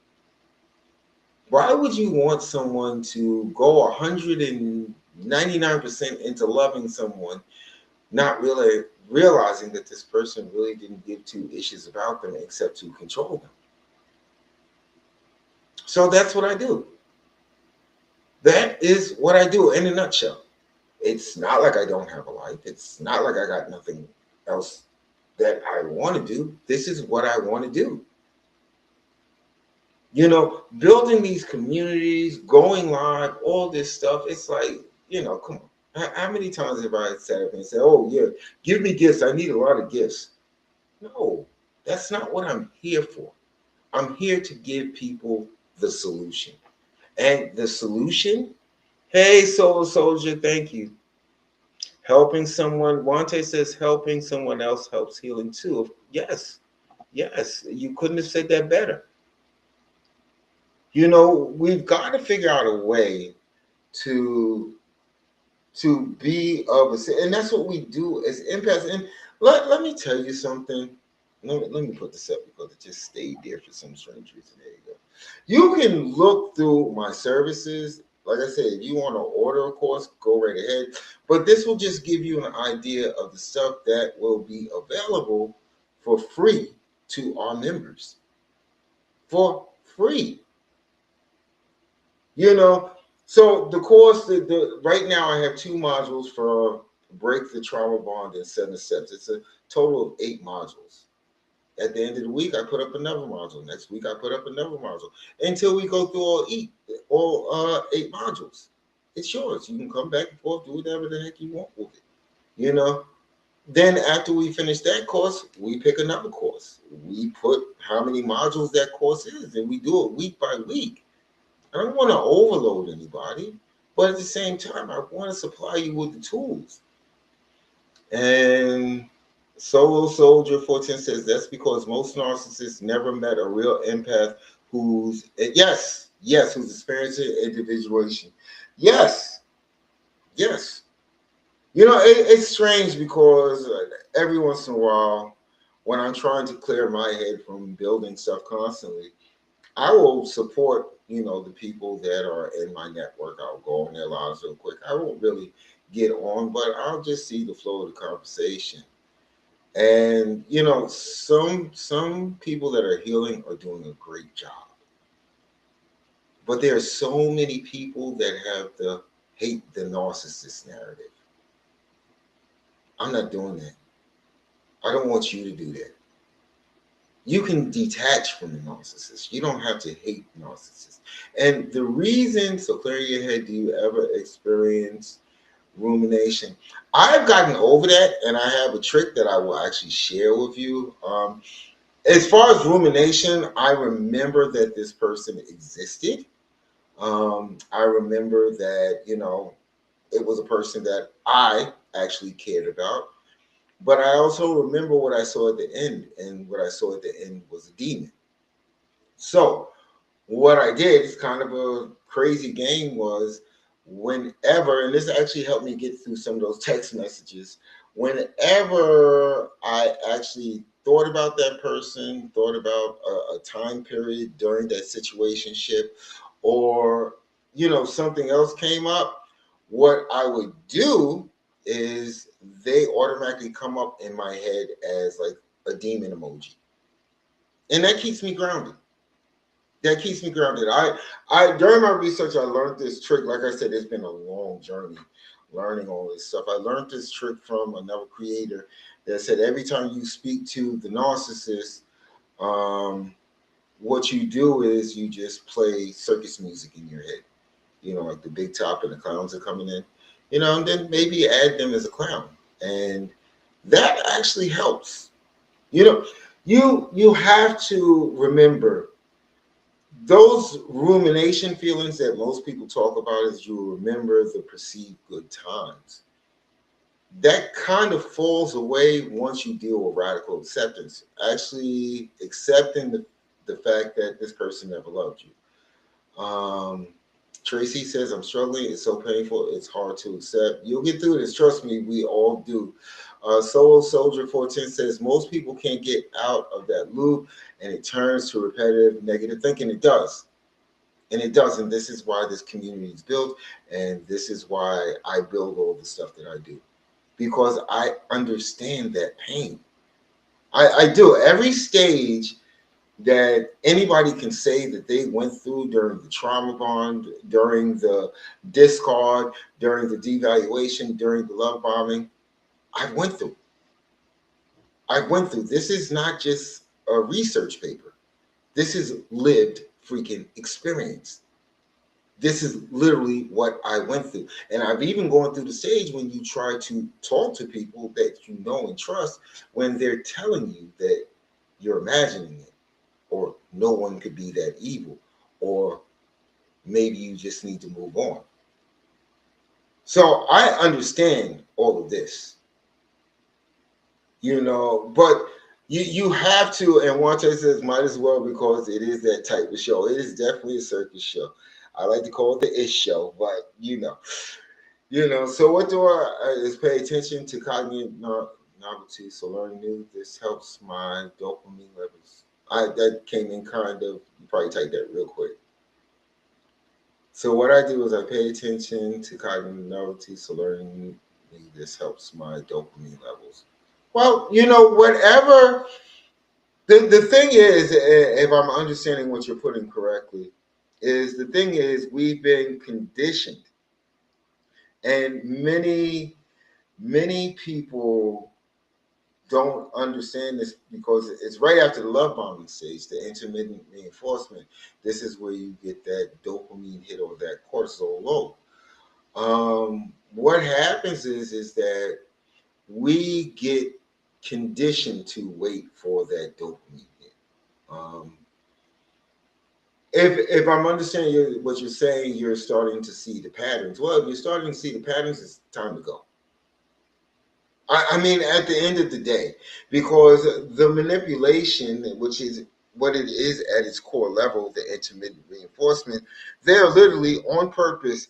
Why would you want someone to go 199% into loving someone, not really realizing that this person really didn't give two issues about them except to control them? So that's what I do. That is what I do in a nutshell. It's not like I don't have a life. It's not like I got nothing else that I want to do. This is what I want to do. You know, building these communities, going live, all this stuff. It's like, you know, come on. How many times have I sat up and said, oh, yeah, give me gifts. I need a lot of gifts. No, that's not what I'm here for. I'm here to give people the solution. And the solution, hey, Soul Soldier, thank you. Helping someone, Wante says, helping someone else helps healing too. Yes, yes, you couldn't have said that better. You know, we've got to figure out a way to be of a, and that's what we do as empaths. And let me tell you something. Let me put this up because it just stayed there for some strange reason. There you go. You can look through my services. Like I said, if you want to order a course, go right ahead. But this will just give you an idea of the stuff that will be available for free to our members. For free. You know, so the course, the right now I have two modules for break the trauma bond and 7 steps. It's a total of 8 modules. At the end of the week, I put up another module. Next week, I put up another module until we go through all 8 modules. It's yours. You can come back and forth, do whatever the heck you want with it. You know. Then after we finish that course, we pick another course. We put how many modules that course is, and we do it week by week. I don't want to overload anybody, but at the same time, I want to supply you with the tools. And Solo Soldier 14 says that's because most narcissists never met a real empath who's who's experiencing individuation. Yes, yes. You know, it's strange because every once in a while, when I'm trying to clear my head from building stuff constantly, I will support, you know, the people that are in my network. I'll go on their lives real quick. I won't really get on, but I'll just see the flow of the conversation. And you know, some people that are healing are doing a great job. But there are so many people that have the hate the narcissist narrative. I'm not doing that. I don't want you to do that. You can detach from the narcissist. You don't have to hate narcissists. And the reason, so clear your head, do you ever experience rumination? I've gotten over that, and I have a trick that I will actually share with you. As far as rumination, I remember that this person existed. I remember that, you know, it was a person that I actually cared about. But I also remember what I saw at the end, and what I saw at the end was a demon. So what I did is kind of a crazy game was whenever, and this actually helped me get through some of those text messages, whenever I actually thought about that person, thought about a time period during that situationship, or, you know, something else came up, what I would do is they automatically come up in my head as like a demon emoji. And that keeps me grounded. That keeps me grounded. I during my research, I learned this trick. Like I said, it's been a long journey learning all this stuff. I learned this trick from another creator that said every time you speak to the narcissist, um, what you do is you just play circus music in your head. Like the big top and the clowns are coming in. And then maybe add them as a clown, and that actually helps. You know, you have to remember those rumination feelings that most people talk about is you remember the perceived good times. That kind of falls away once you deal with radical acceptance, actually accepting the fact that this person never loved you. Tracy says, I'm struggling. It's so painful. It's hard to accept. You'll get through this. Trust me, we all do. Solo Soldier 410 says, most people can't get out of that loop and it turns to repetitive negative thinking. It does. And it doesn't. This is why this community is built, and this is why I build all the stuff that I do, because I understand that pain. I do. Every stage that anybody can say that they went through during the trauma bond, during the discard, during the devaluation, during the love bombing, I went through. I went through. This is not just a research paper. This is lived freaking experience. This is literally what I went through. And I've even gone through the stage when you try to talk to people that you know and trust when they're telling you that you're imagining it, or no one could be that evil, or maybe you just need to move on. So I understand all of this, but you have to, and Wante says might as well, because it is that type of show. It is definitely a circus show. I like to call it the ish show, but so what do I is pay attention to cognitive novelty. So learning new, this helps my dopamine levels. That came in kind of, you probably type that real quick. So what I do is I pay attention to cognitive novelty. So learning new, this helps my dopamine levels. Well, whatever. The thing is, if I'm understanding what you're putting correctly, is the thing is we've been conditioned, and many people don't understand this because it's right after the love bombing stage, the intermittent reinforcement. This is where you get that dopamine hit or that cortisol low. What happens is that we get conditioned to wait for that dopamine hit. If I'm understanding what you're saying, you're starting to see the patterns. Well, if you're starting to see the patterns, it's time to go. I mean, at the end of the day, because the manipulation, which is what it is at its core level, the intermittent reinforcement, they're literally on purpose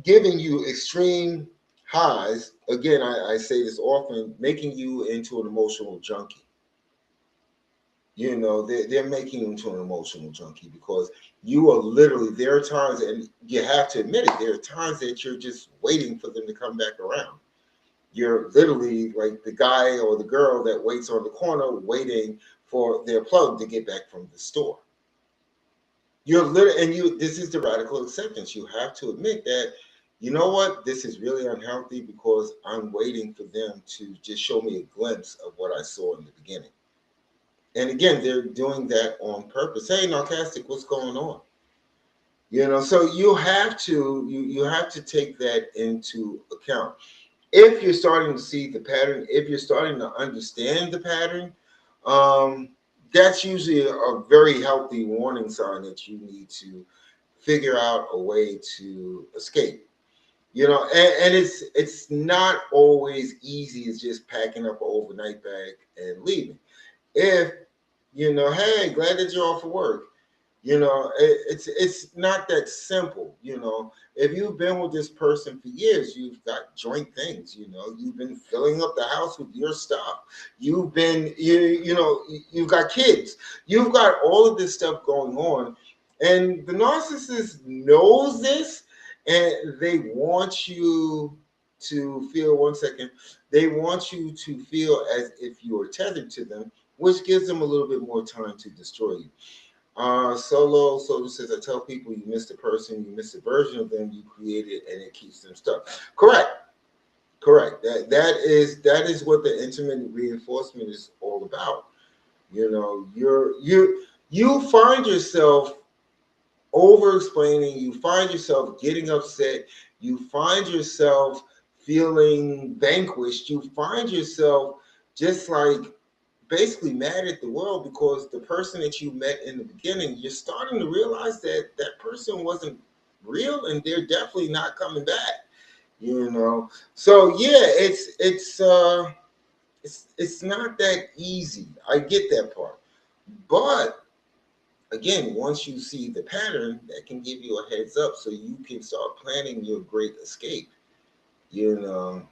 giving you extreme highs. Again, I say this often, making you into an emotional junkie. They're making you into an emotional junkie because you are literally, there are times, and you have to admit it, there are times that you're just waiting for them to come back around. You're literally like the guy or the girl that waits on the corner waiting for their plug to get back from the store. You're literally, and this is the radical acceptance. You have to admit that, you know what, this is really unhealthy because I'm waiting for them to just show me a glimpse of what I saw in the beginning. And again, they're doing that on purpose. Hey, Narcissistic, what's going on? So you have to you have to take that into account. If you're starting to see the pattern, if you're starting to understand the pattern, that's usually a very healthy warning sign that you need to figure out a way to escape. And it's not always easy as just packing up an overnight bag and leaving. If hey, glad that you're off of work. It's not that simple. If you've been with this person for years, you've got joint things. You've been filling up the house with your stuff. You've been you've got kids. You've got all of this stuff going on, and the narcissist knows this, and they want you to feel, one second, they want you to feel as if you are tethered to them, which gives them a little bit more time to destroy you. Solo says, I tell people you miss the person, you miss the version of them you created, and it keeps them stuck. Correct. Correct. That is what the intimate reinforcement is all about. You find yourself over explaining, you find yourself getting upset, you find yourself feeling vanquished, you find yourself just like basically mad at the world because the person that you met in the beginning, you're starting to realize that that person wasn't real and they're definitely not coming back. So yeah, it's not that easy. I get that part. But again, once you see the pattern, that can give you a heads up so you can start planning your great escape. You know.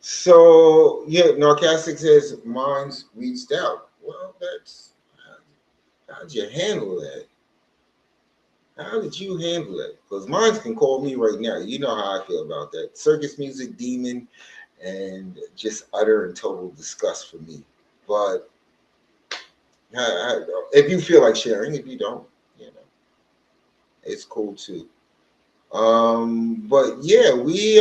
So yeah, Narcastic says mine's reached out. Well, that's how'd you handle that? How did you handle it? Because mine can call me right now. You know how I feel about that. Circus music demon and just utter and total disgust for me. But if you feel like sharing, if you don't, you know, it's cool too. But yeah, we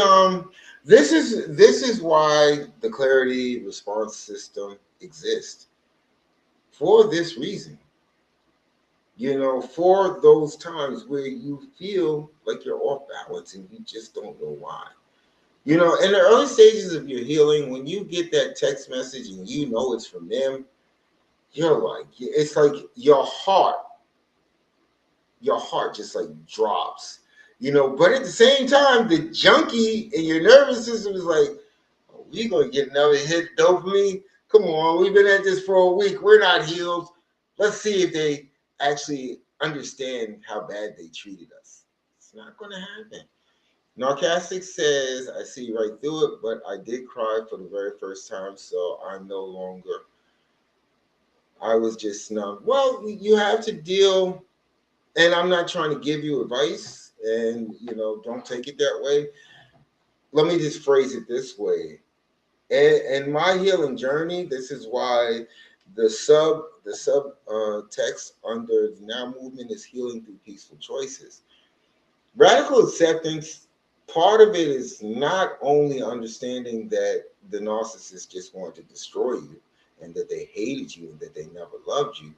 this is why the clarity response system exists for this reason. For those times where you feel like you're off balance and you just don't know why. In the early stages of your healing, when you get that text message and you know it's from them, you're like, it's like your heart just like drops. But at the same time, the junkie in your nervous system is like, oh, we gonna get another hit dopamine. Come on, we've been at this for a week. We're not healed. Let's see if they actually understand how bad they treated us. It's not gonna happen. Narcastic says, I see right through it, but I did cry for the very first time, so I'm no longer. I was just numb. Well, you have to deal, and I'm not trying to give you advice, and don't take it that way. Let me just phrase it this way. And my healing journey, this is why the sub text under the Now Movement is healing through peaceful choices. Radical acceptance, part of it is not only understanding that the narcissist just wanted to destroy you and that they hated you and that they never loved you.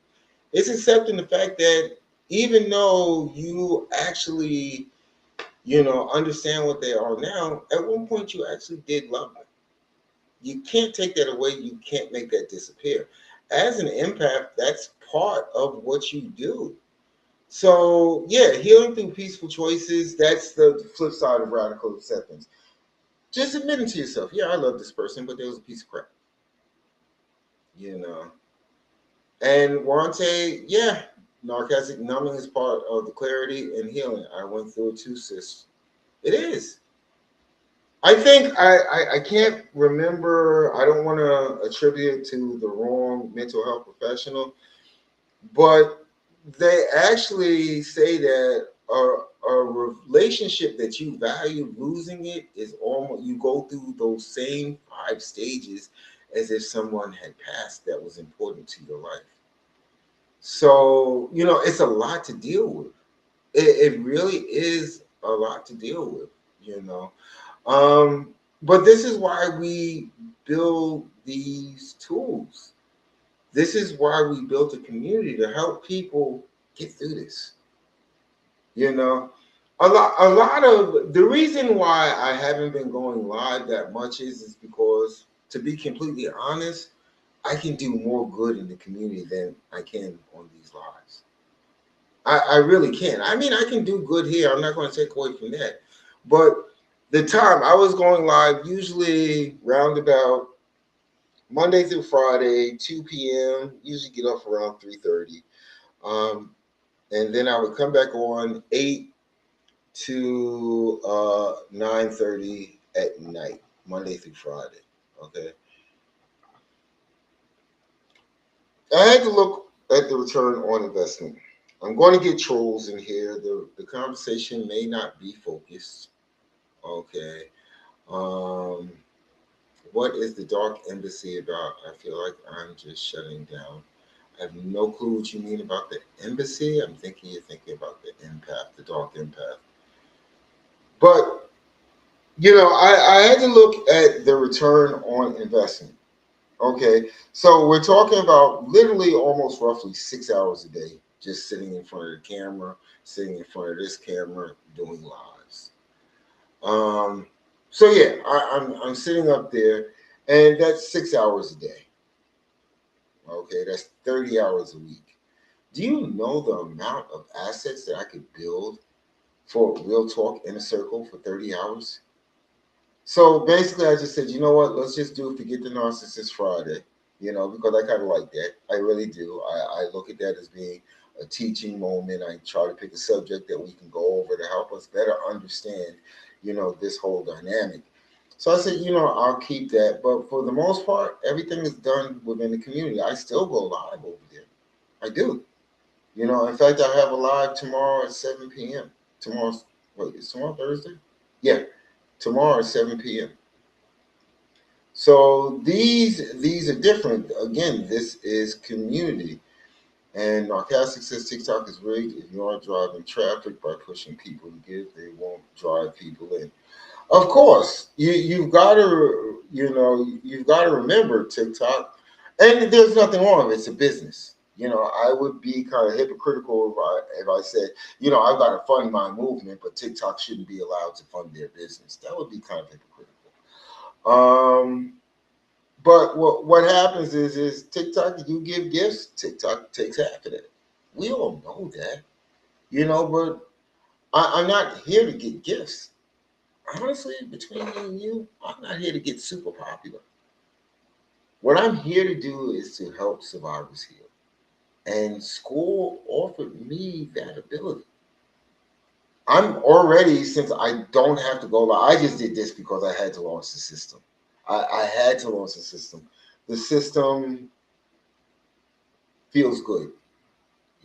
It's accepting the fact that even though you actually, understand what they are now, at one point you actually did love them. You can't take that away. You can't make that disappear. As an empath, that's part of what you do. So, yeah, healing through peaceful choices, that's the flip side of radical acceptance. Just admitting to yourself, yeah, I love this person, but there was a piece of crap, you know. And Wante, yeah, narcissistic numbing is part of the clarity and healing. I went through it too, sis. It is. I think I can't remember. I don't want to attribute it to the wrong mental health professional, but they actually say that a relationship that you value, losing it is almost, you go through those same 5 stages as if someone had passed that was important to your life. So it's a lot to deal with. It really is a lot to deal with. You know. But this is why we build these tools. This is why we built a community to help people get through this. You know, a lot of the reason why I haven't been going live that much is because, to be completely honest, I can do more good in the community than I can on these lives. I really can. I mean, I can do good here. I'm not going to take away from that. But the time I was going live, usually roundabout Monday through Friday, 2 p.m., usually get off around 3:30. Um, and then I would come back on 8 to 9:30 at night, Monday through Friday. Okay. I had to look at the return on investment. I'm going to get trolls in here. The conversation may not be focused. Okay. Um, what is the dark embassy about? I feel like I'm just shutting down. I have no clue what you mean about the embassy. I'm thinking you're thinking about the empath, the dark empath. But I had to look at the return on investment. Okay, so we're talking about literally almost roughly 6 hours a day, just sitting in front of the camera, sitting in front of this camera, doing lives. Um, so yeah, I'm sitting up there, and that's 6 hours a day. Okay, that's 30 hours a week. Do you know the amount of assets that I could build for Real Talk in a Circle for 30 hours? So basically, I just said, you know what? Let's just do Forget the Narcissist Friday, because I kind of like that. I really do. I look at that as being a teaching moment. I try to pick a subject that we can go over to help us better understand, this whole dynamic. So I said, I'll keep that. But for the most part, everything is done within the community. I still go live over there. I do. In fact, I have a live tomorrow at 7 p.m. Tomorrow's, wait, is tomorrow Thursday? Yeah, tomorrow at 7 p.m. So these are different. Again, this is community. And Narcastic says TikTok is rigged. If you aren't driving traffic by pushing people to give, they won't drive people in. Of course, you've got to remember TikTok, and there's nothing wrong with it. It's a business. I would be kind of hypocritical if I said, I've got to fund my movement, but TikTok shouldn't be allowed to fund their business. That would be kind of hypocritical. Um, but what happens is TikTok, you give gifts, TikTok takes half of that. We all know that, but I'm not here to get gifts. Honestly, between me and you, I'm not here to get super popular. What I'm here to do is to help survivors heal. And school offered me that ability. I'm already, since I don't have to go, I just did this because I had to launch the system. I had to launch the system. The system feels good.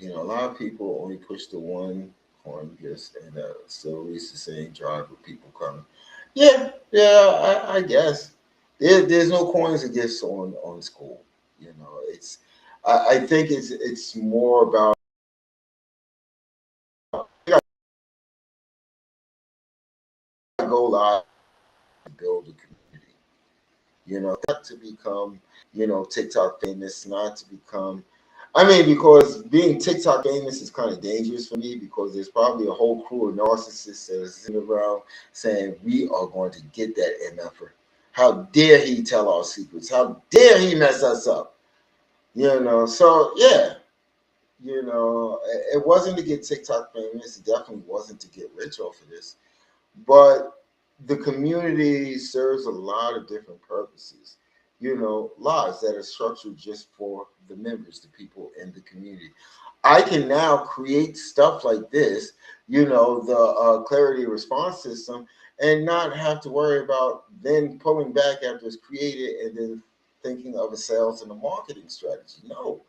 A lot of people only push the one coin gifts, and still Reese is saying drive with people coming. Yeah, I guess there's no coins or gifts on school. It's I think it's more about go live and build a community. Not to become TikTok famous, not to become. I mean, because being TikTok famous is kind of dangerous for me because there's probably a whole crew of narcissists that are sitting around saying, we are going to get that MFer. How dare he tell our secrets? How dare he mess us up? So yeah, it wasn't to get TikTok famous. It definitely wasn't to get rich off of this. But the community serves a lot of different purposes. Lives that are structured just for the members, the people in the community. I can now create stuff like this, the clarity response system, and not have to worry about then pulling back after it's created and then thinking of a sales and a marketing strategy. No,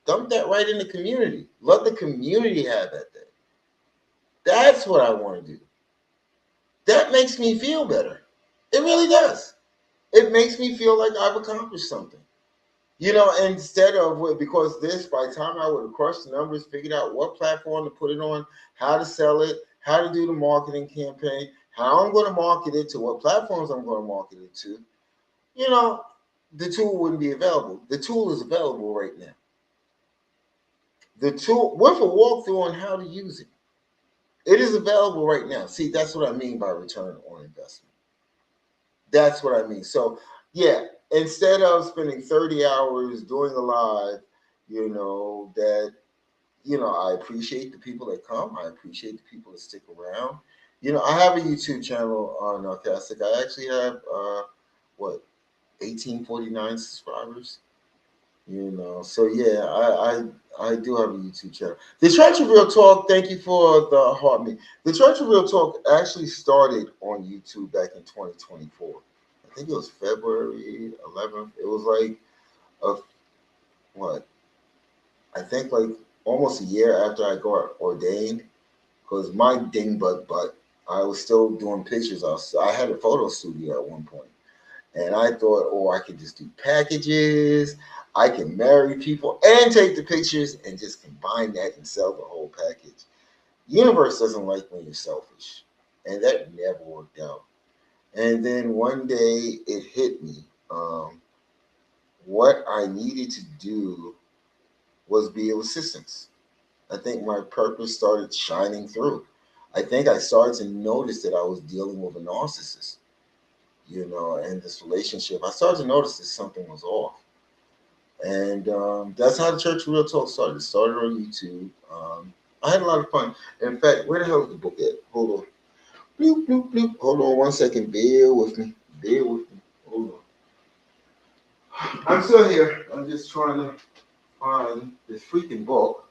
dump that right in the community. Let the community have that thing. That's what I want to do. That makes me feel better. It really does. It makes me feel like I've accomplished something. Instead of because this, by the time I would have crushed the numbers, figured out what platform to put it on, how to sell it, how to do the marketing campaign, how I'm going to market it to what platforms I'm going to market it to, you know, the tool wouldn't be available. The tool is available right now. The tool with a walkthrough on how to use it. It is available right now. See, that's what I mean by return on investment. That's what I mean. So, yeah, instead of spending 30 hours doing a live, that, I appreciate the people that come. I appreciate the people that stick around. I have a YouTube channel on Narcastic. I actually have, what, 1849 subscribers. So yeah, I do have a YouTube channel. The Church of Real Talk, thank you for the heart me. The Church of Real Talk actually started on YouTube back in 2024. I think it was February 11th. It was like a what? I think like almost a year after I got ordained, because my dingbat butt, I was still doing pictures. I had a photo studio at one point. And I thought, oh, I could just do packages. I can marry people and take the pictures and just combine that and sell the whole package. Universe doesn't like when you're selfish. And that never worked out. And then one day it hit me. What I needed to do was be of assistance. I think my purpose started shining through. I think I started to notice that I was dealing with a narcissist, in this relationship. I started to notice that something was off. And that's how the Church of Real Talk started. It started on YouTube. I had a lot of fun. In fact, where the hell is the book at? Hold on. Bloop, bloop, bloop. Hold on one second. Bear with me. Bear with me. Hold on. I'm still here. I'm just trying to find this freaking book,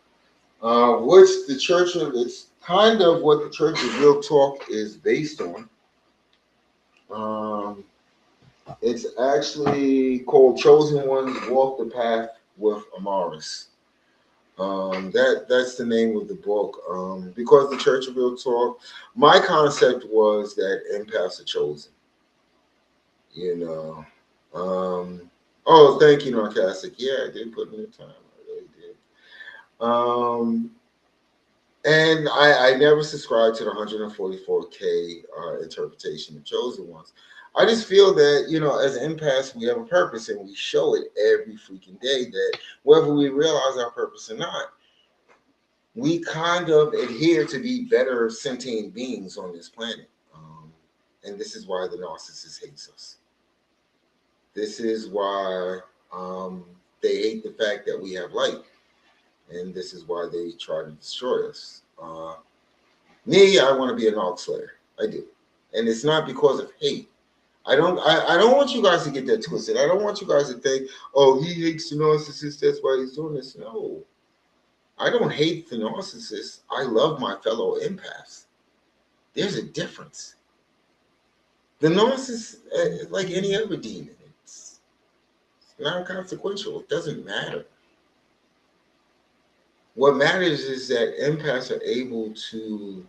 which it's kind of what the Church of Real Talk is based on. Um, it's actually called Chosen Ones Walk the Path with Amaris. That's the name of the book. Because the Church of Real Talk, my concept was that empaths are chosen. You know. Oh, thank you, Narcissistic. Yeah, I did put in the time. I really did. And I never subscribed to the 144K interpretation of chosen ones. I just feel that, as empaths, we have a purpose and we show it every freaking day that whether we realize our purpose or not, we kind of adhere to be better sentient beings on this planet. And this is why the narcissist hates us. This is why they hate the fact that we have light. And this is why they try to destroy us. Me, I want to be an arc slayer. I do. And it's not because of hate. I don't want you guys to get that twisted. I don't want you guys to think, oh, he hates the narcissist, that's why he's doing this. No. I don't hate the narcissist. I love my fellow empaths. There's a difference. The narcissist, like any other demon, it's non-consequential. It doesn't matter. What matters is that empaths are able to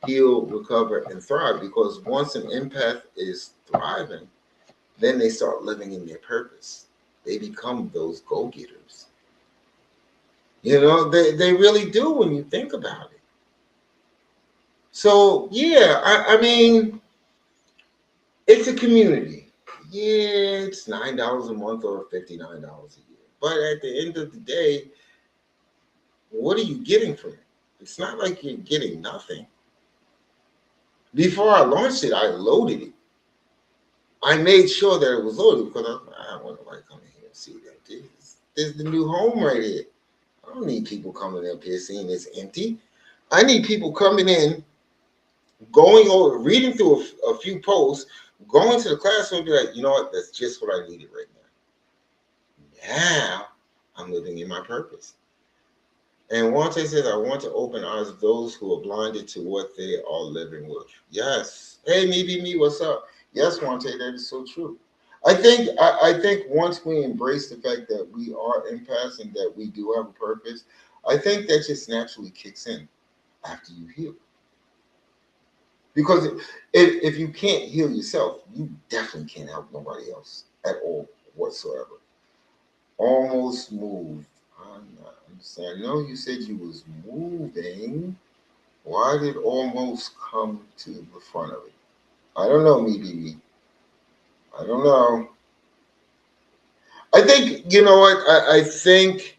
heal, recover, and thrive, because once an empath is thriving, then they start living in their purpose. They become those go-getters. They really do when you think about it. So, yeah, I mean, it's a community. Yeah, it's $9 a month or $59 a year. But at the end of the day, what are you getting from it? It's not like you're getting nothing. Before I launched it, I loaded it. I made sure that it was loaded because I don't want nobody coming here and see that. This is the new home right here. I don't need people coming up here seeing this empty. I need people coming in, going over, reading through a few posts, going to the classroom and be like, you know what, that's just what I needed right now. Now I'm living in my purpose. And Wante says, I want to open eyes of those who are blinded to what they are living with. Yes. Hey, me, what's up? Yes, Wante, that is so true. I think once we embrace the fact that we are empaths and that we do have a purpose, I think that just naturally kicks in after you heal. Because if you can't heal yourself, you definitely can't help nobody else at all whatsoever. Almost moved. I'm not understanding. I know you said you was moving. Why did almost come to the front of it? I don't know, me. I don't know. I think, you know what? I think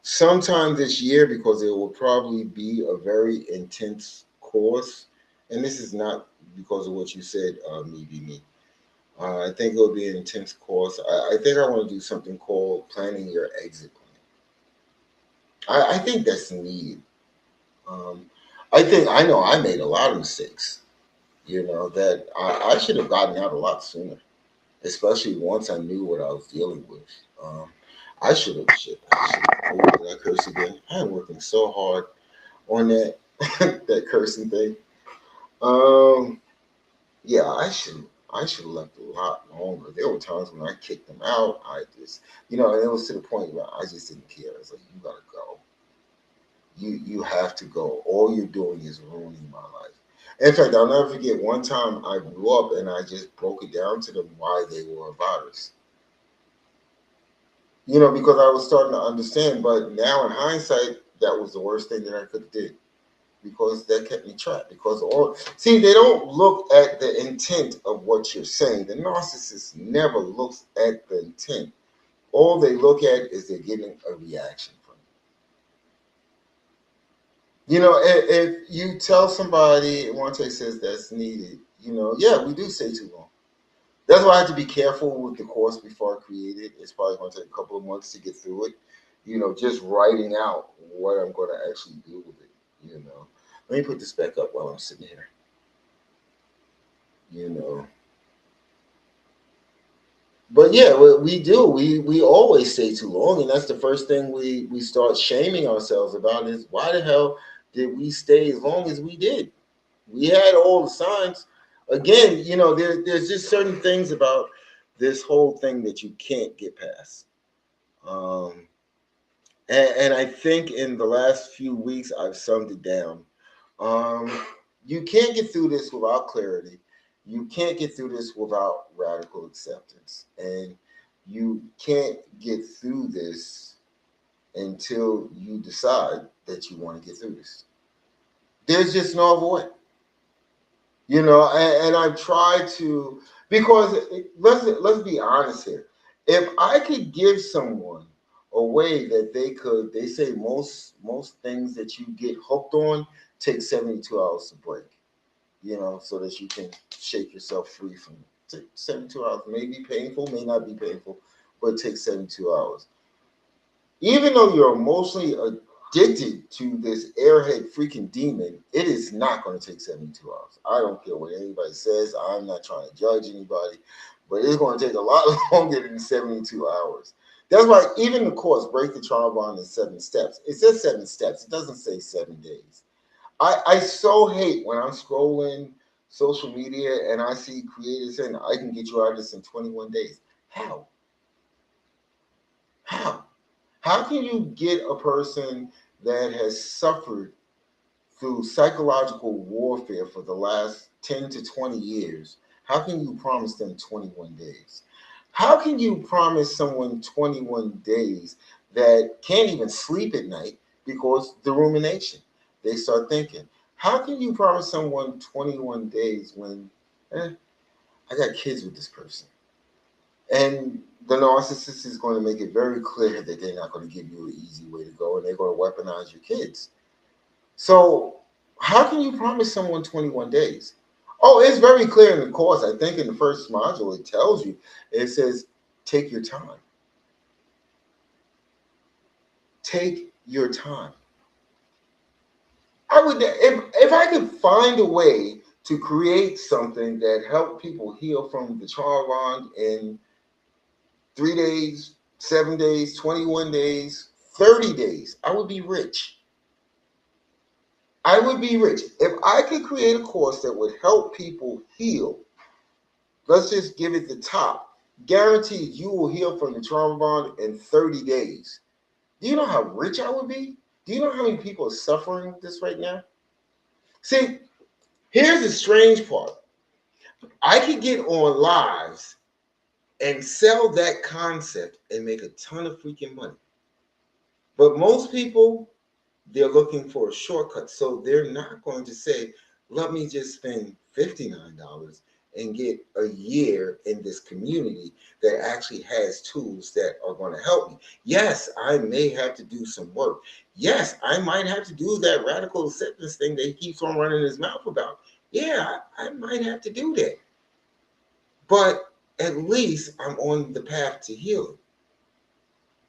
sometime this year, because it will probably be a very intense course, and this is not because of what you said, me. I think it'll be an intense course. I think I want to do something called planning your exit plan. I think that's needed. Um, I know I made a lot of mistakes, that I should have gotten out a lot sooner, especially once I knew what I was dealing with. I should have, oh, did I curse again? I'm working so hard on that, that cursing thing. Um, yeah, I should have left a lot longer. There were times when I kicked them out. I just, and it was to the point where I just didn't care. It's like, you gotta go. You have to go. All you're doing is ruining my life. In fact, I'll never forget one time I grew up and I just broke it down to them why they were a virus. because I was starting to understand. But now in hindsight, that was the worst thing that I could have did, because that kept me trapped. Because they don't look at the intent of what you're saying. The narcissist never looks at the intent. All they look at is they're getting a reaction from you. If you tell somebody, Wante says that's needed, yeah, we do stay too long. That's why I have to be careful with the course before I create it. It's probably going to take a couple of months to get through it. Just writing out what I'm going to actually do with it. Let me put this back up while I'm sitting here. You know, but yeah, we do. We always stay too long, and that's the first thing we start shaming ourselves about is why the hell did we stay as long as we did? We had all the signs. Again, there's just certain things about this whole thing that you can't get past. Um, and I think in the last few weeks I've summed it down. Um, you can't get through this without clarity. You can't get through this without radical acceptance. And you can't get through this until you decide that you want to get through this. There's just no other way. And I've tried to, because let's be honest here. If I could give someone a way that they say most things that you get hooked on take 72 hours to break, so that you can shake yourself free from it. Take 72 hours, may be painful, may not be painful, but it takes 72 hours. Even though you're emotionally addicted to this airhead freaking demon, it is not going to take 72 hours. I don't care what anybody says. I'm not trying to judge anybody, but it's going to take a lot longer than 72 hours. That's why even the course, Break the Trauma Bond in 7 steps, it says 7 steps. It doesn't say 7 days. I so hate when I'm scrolling social media and I see creators saying, I can get you out of this in 21 days. How? How? How can you get a person that has suffered through psychological warfare for the last 10 to 20 years? How can you promise them 21 days? How can you promise someone 21 days that can't even sleep at night because the rumination? They start thinking. How can you promise someone 21 days when I got kids with this person? And the narcissist is going to make it very clear that they're not going to give you an easy way to go and they're going to weaponize your kids. So, how can you promise someone 21 days? Oh, it's very clear in the course. I think in the first module, it tells you, it says, take your time. Take your time. I would, if I could find a way to create something that helped people heal from the trauma bond in 3 days, 7 days, 21 days, 30 days, I would be rich. I would be rich. If I could create a course that would help people heal, let's just give it the top. Guaranteed you will heal from the trauma bond in 30 days. Do you know how rich I would be? Do you know how many people are suffering with this right now? See, here's the strange part. I could get on lives and sell that concept and make a ton of freaking money. But most people, they're looking for a shortcut. So they're not going to say, let me just spend $59 and get a year in this community that actually has tools that are going to help me. Yes, I may have to do some work. Yes, I might have to do that radical acceptance thing that he keeps on running his mouth about. Yeah, I might have to do that. But at least I'm on the path to healing.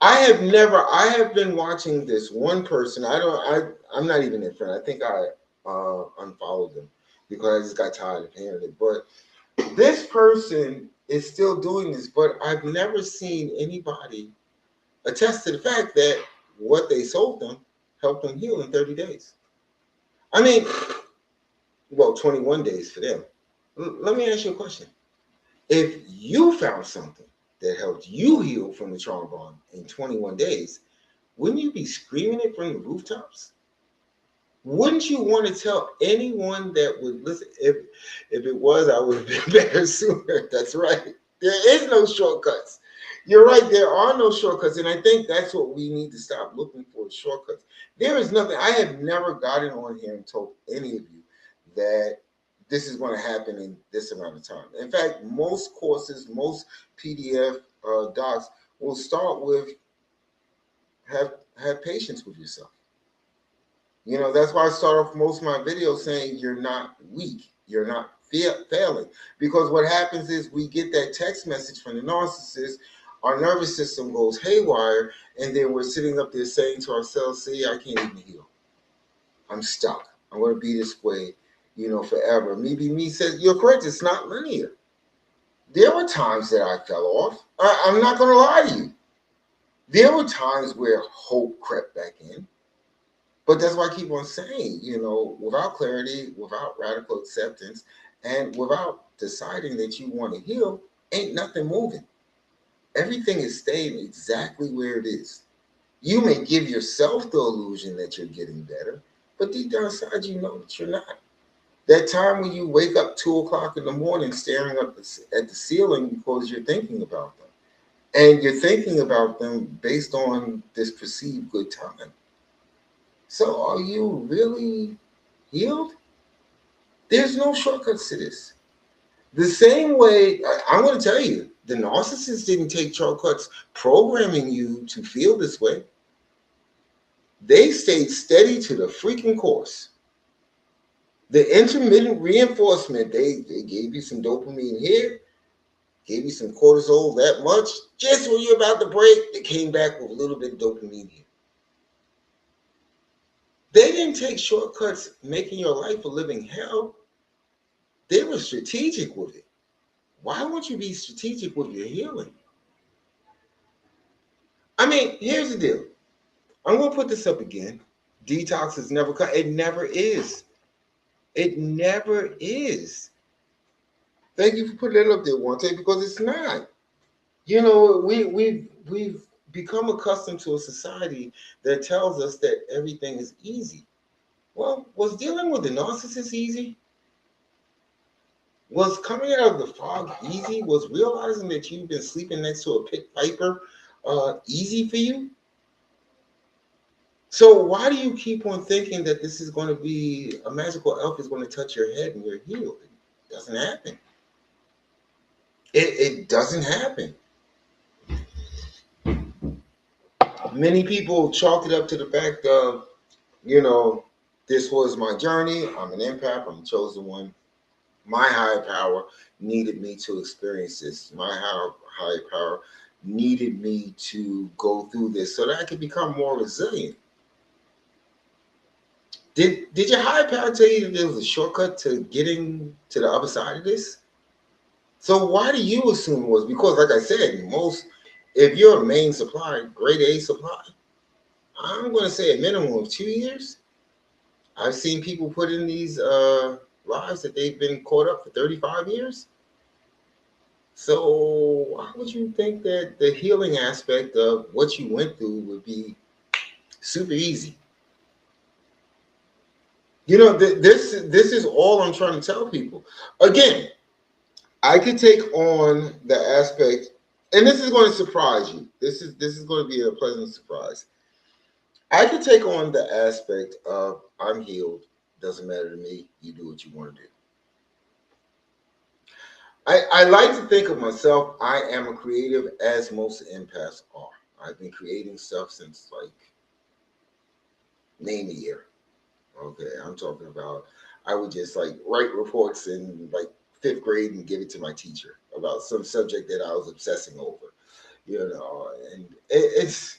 I have been watching this one person. I'm not even their friend. I think I unfollowed them because I just got tired of hearing it. But this person is still doing this, but I've never seen anybody attest to the fact that what they sold them helped them heal in 30 days. I mean, well, 21 days for them. Let me ask you a question. If you found something that helped you heal from the trauma bond in 21 days, wouldn't you be screaming it from the rooftops? Wouldn't you want to tell anyone that would listen? If it was, I would have been better sooner. That's right. There is no shortcuts. You're right. There are no shortcuts, and I think that's what we need to stop looking for, shortcuts. There is nothing. I have never gotten on here and told any of you that this is going to happen in this amount of time. In fact, most courses, most PDF docs will start with have patience with yourself. You know, that's why I start off most of my videos saying you're not weak, you're not failing. Because what happens is we get that text message from the narcissist, our nervous system goes haywire, and then we're sitting up there saying to ourselves, see, I can't even heal. I'm stuck. I'm going to be this way, you know, forever. Maybe me says, you're correct, it's not linear. There were times that I fell off. I'm not going to lie to you. There were times where hope crept back in. But that's why I keep on saying, you know, without clarity, without radical acceptance, and without deciding that you want to heal, ain't nothing moving. Everything is staying exactly where it is. You may give yourself the illusion that you're getting better, but deep down inside, you know that you're not. That time when you wake up 2 o'clock in the morning staring up at the ceiling because you're thinking about them. And you're thinking about them based on this perceived good time. So are you really healed? There's no shortcuts to this. The same way, I'm going to tell you, the narcissist didn't take shortcuts programming you to feel this way. They stayed steady to the freaking course. The intermittent reinforcement, they gave you some dopamine here, gave you some cortisol that much. Just when you're about to break, they came back with a little bit of dopamine here. They didn't take shortcuts making your life a living hell. They were strategic with it. Why won't you be strategic with your healing? I mean, here's the deal. I'm going to put this up again. Detox is never cut. It never is. It never is. Thank you for putting it up there, Wante, because it's not. You know, we've become accustomed to a society that tells us that everything is easy. Well, was dealing with the narcissist easy? Was coming out of the fog easy? Was realizing that you've been sleeping next to a pit viper easy for you? So why do you keep on thinking that this is going to be a magical elf is going to touch your head and you're healed? It doesn't happen. It doesn't happen. Many people chalk it up to the fact of, you know, this was my journey. I'm an empath. I'm the chosen one. My higher power needed me to experience this. My higher power needed me to go through this so that I could become more resilient. Did your higher power tell you that there was a shortcut to getting to the other side of this? So why do you assume it was? Because like I said, if you're a main supply, grade A supply, I'm going to say a minimum of 2 years. I've seen people put in these lives that they've been caught up for 35 years. So why would you think that the healing aspect of what you went through would be super easy? You know, this is all I'm trying to tell people. Again, I could take on the aspect, and this is going to surprise you. This is going to be a pleasant surprise. I could take on the aspect of I'm healed, doesn't matter to me. You do what you want to do. I like to think of myself, I am a creative as most empaths are. I've been creating stuff since like name a year. Okay, I'm talking about I would just like write reports in like fifth grade and give it to my teacher about some subject that I was obsessing over, you know, and it's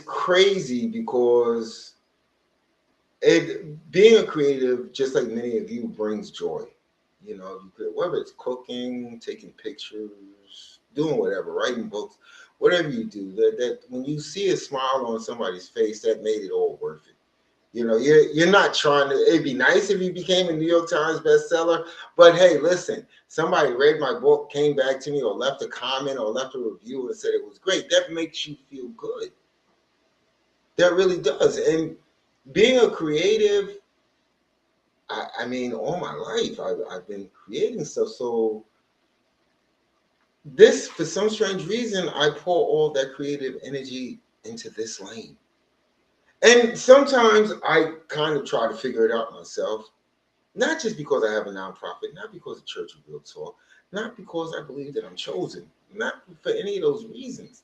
crazy because being a creative, just like many of you, brings joy. You know, you could, whether it's cooking, taking pictures, doing whatever, writing books, whatever you do, that when you see a smile on somebody's face, that made it all worth it. You know, you're not trying to. It'd be nice if you became a New York Times bestseller, but hey, listen, somebody read my book, came back to me, or left a comment, or left a review, and said it was great. That makes you feel good. That really does. And being a creative, I mean, all my life I've been creating stuff. So This, for some strange reason, I pour all that creative energy into this lane. And sometimes I kind of try to figure it out myself, not just because I have a nonprofit, not because of Church of Real Talk, not because I believe that I'm chosen, not for any of those reasons.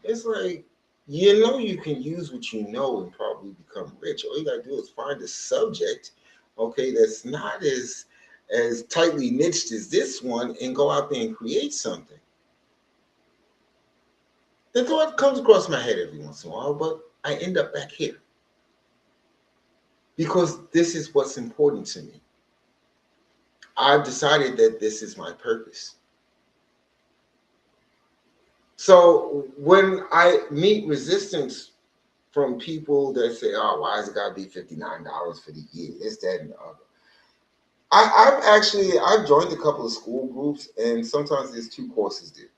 It's like, you can use what you know and probably become rich. All you gotta do is find a subject, okay, that's not as tightly niched as this one, and go out there and create something. The thought comes across my head every once in a while, but I end up back here because this is what's important to me. I've decided that this is my purpose. So when I meet resistance from people that say, "Oh, why has it got to be $59 for the year? This, that, and the other." I've joined a couple of school groups, and sometimes there's two courses there.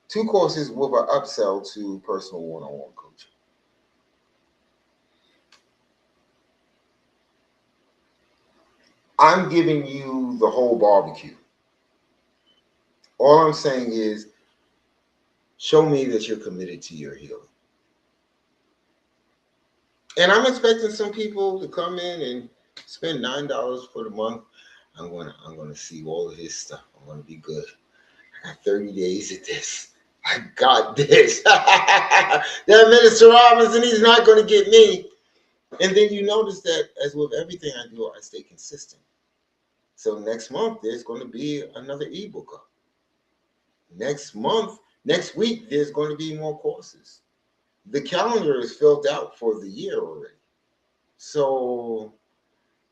Two courses with an upsell to personal one-on-one coaching. I'm giving you the whole barbecue. All I'm saying is, show me that you're committed to your healing. And I'm expecting some people to come in and spend $9 for the month. I'm gonna see all of his stuff. I'm gonna be good. I got 30 days at this. I got this. That Minister Robinson, he's not gonna get me. And then you notice that, as with everything I do, I stay consistent. So next month there's gonna be another ebook up. Next week, there's going to be more courses. The calendar is filled out for the year already. So,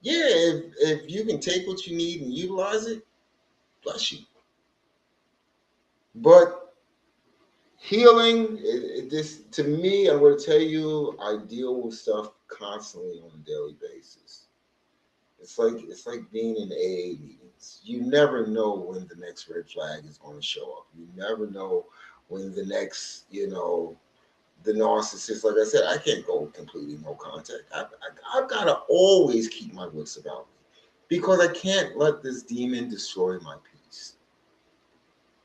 yeah, if you can take what you need and utilize it, bless you. But healing, this to me, I'm going to tell you, I deal with stuff constantly on a daily basis. It's like being in AA meetings. You never know when the next red flag is going to show up. You never know when the next, the narcissist. Like I said, I can't go completely no contact. I've got to always keep my wits about me because I can't let this demon destroy my peace.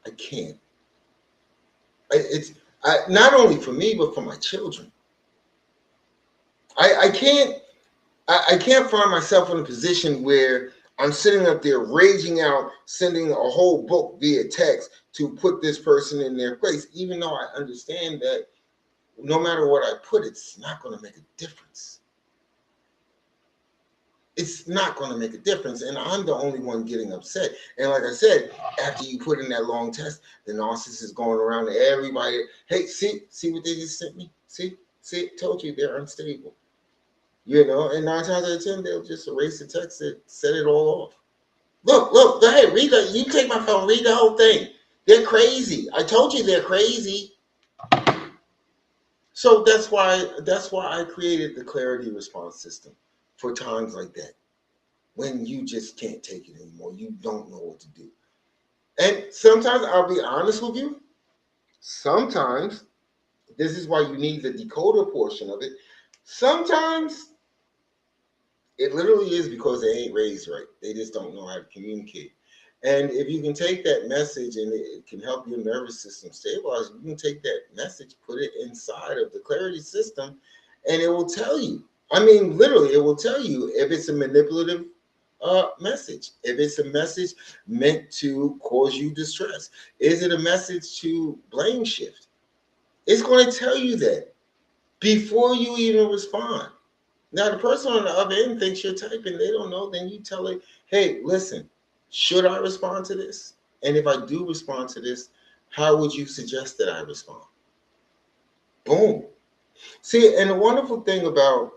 I can't. It's not only for me, but for my children. I can't. I can't find myself in a position where I'm sitting up there raging out, sending a whole book via text to put this person in their place, even though I understand that no matter what I put, it's not going to make a difference. It's not going to make a difference. And I'm the only one getting upset. And like I said, after you put in that long test, the narcissist is going around to everybody. Hey, see what they just sent me? See, told you they're unstable. And 9 times out of 10, they'll just erase the text and set it all off. Look, go ahead, read that. You take my phone, read the whole thing. They're crazy. I told you they're crazy. So that's why I created the clarity response system for times like that. When you just can't take it anymore. You don't know what to do. And sometimes I'll be honest with you. Sometimes this is why you need the decoder portion of it. Sometimes it literally is because they ain't raised right. They just don't know how to communicate. And if you can take that message and it can help your nervous system stabilize, you can take that message, put it inside of the clarity system, and it will tell you. I mean, literally, it will tell you if it's a manipulative message. If it's a message meant to cause you distress, is it a message to blame shift? It's going to tell you that before you even respond. Now, the person on the other end thinks you're typing. They don't know. Then you tell it, hey, listen, should I respond to this? And if I do respond to this, how would you suggest that I respond? Boom. See, and the wonderful thing about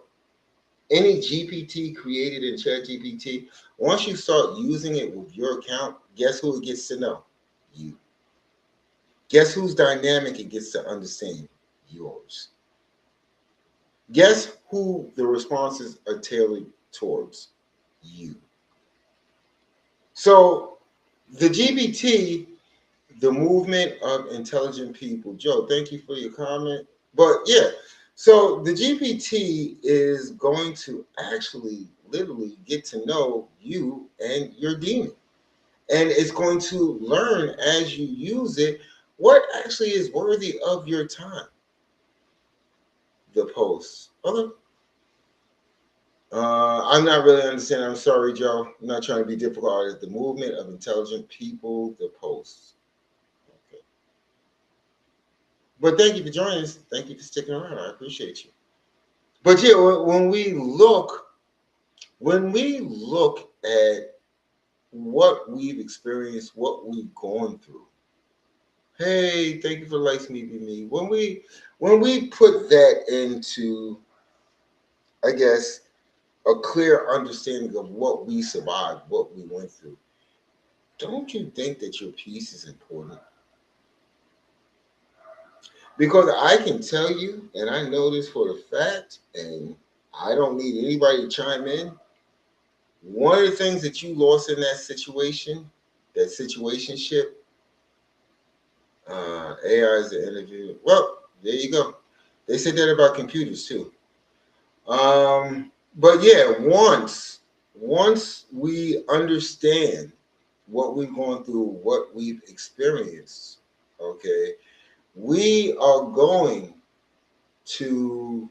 any GPT created in ChatGPT, once you start using it with your account, guess who it gets to know? You. Guess whose dynamic it gets to understand? Yours. Guess who the responses are tailored towards? You. So the GPT, the movement of intelligent people. Joe, thank you for your comment. But yeah, so the GPT is going to actually literally get to know you and your demon. And it's going to learn as you use it What actually is worthy of your time? The post. Okay. I'm not really understanding. I'm sorry, Joe. I'm not trying to be difficult. It's the movement of intelligent people, the post. Okay. But thank you for joining us. Thank you for sticking around. I appreciate you. But yeah, when we look at what we've experienced, what we've gone through. Hey, thank you for likes me be me. When we put that into, I guess, a clear understanding of what we survived, what we went through, don't you think that your piece is important? Because I can tell you, and I know this for the fact, and I don't need anybody to chime in. One of the things that you lost in that situationship, AI is the interview. Well, there you go. They said that about computers too. But yeah, once we understand what we've gone through, what we've experienced, okay, we are going to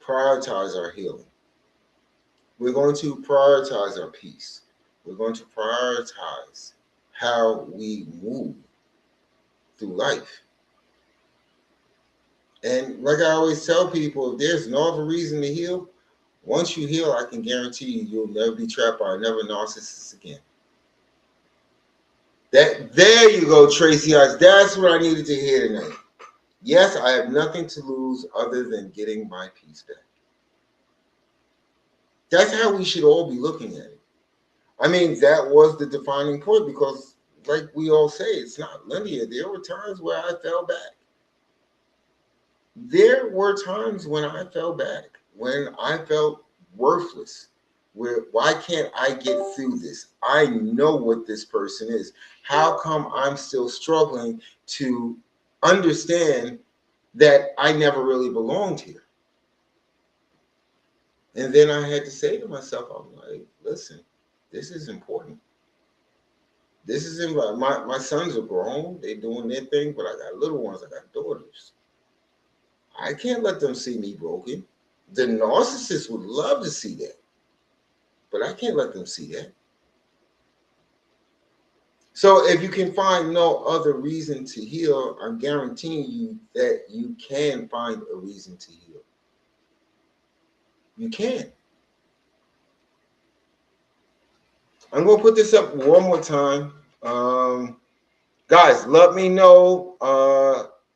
prioritize our healing. We're going to prioritize our peace. We're going to prioritize how we move through life. And like I always tell people, if there's no other reason to heal, once you heal, I can guarantee you'll never be trapped by another narcissist again. There you go, Tracy Eyes. That's what I needed to hear tonight. Yes, I have nothing to lose other than getting my peace back. That's how we should all be looking at it. I mean, that was the defining point because, like we all say, it's not linear. There were times where I fell back. There were times when I fell back, when I felt worthless. Why can't I get through this? I know what this person is. How come I'm still struggling to understand that I never really belonged here? And then I had to say to myself, I'm like, listen, this is important. This is in my sons are grown, they doing their thing, but I got little ones, I got daughters. I can't let them see me broken. The narcissist would love to see that, but I can't let them see that. So if you can find no other reason to heal, I'm guaranteeing you that you can find a reason to heal. You can. I'm going to put this up one more time. Guys, let me know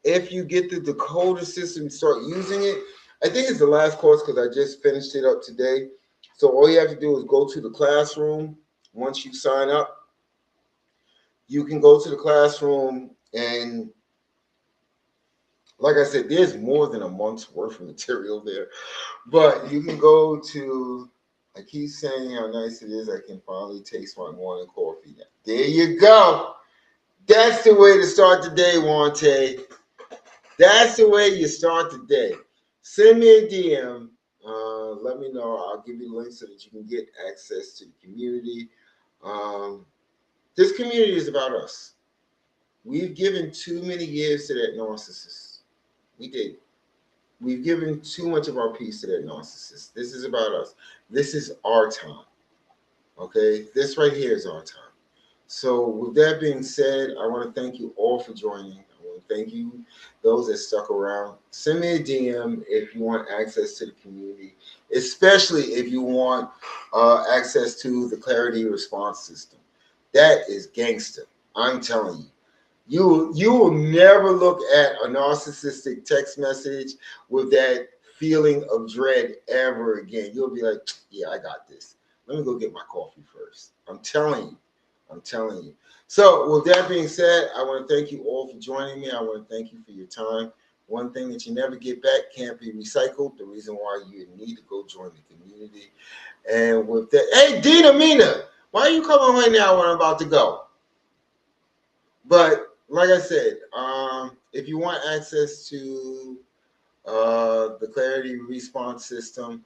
if you get the decoder system and start using it. I think it's the last course because I just finished it up today. So all you have to do is go to the classroom. Once you sign up, you can go to the classroom and like I said, there's more than a month's worth of material there. But you can go to, I keep saying how nice it is. I can finally taste my morning coffee now. There you go. That's the way to start the day, Wante. That's the way you start the day. Send me a DM. Let me know. I'll give you the link so that you can get access to the community. Um, this community is about us. We've given too many years to that narcissist. We did. We've given too much of our peace to that narcissist. This is about us. This is our time. Okay? This right here is our time. So with that being said, I want to thank you all for joining. I want to thank you, those that stuck around. Send me a DM if you want access to the community, especially if you want access to the clarity response system. That is gangster. I'm telling you. You will never look at a narcissistic text message with that feeling of dread ever again. You'll be like, yeah, I got this. Let me go get my coffee first. I'm telling you. I'm telling you. So, with that being said, I want to thank you all for joining me. I want to thank you for your time. One thing that you never get back can't be recycled. The reason why you need to go join the community. And with that, hey, Dina Mina, why are you coming right now when I'm about to go? But like I said, if you want access to the clarity response system,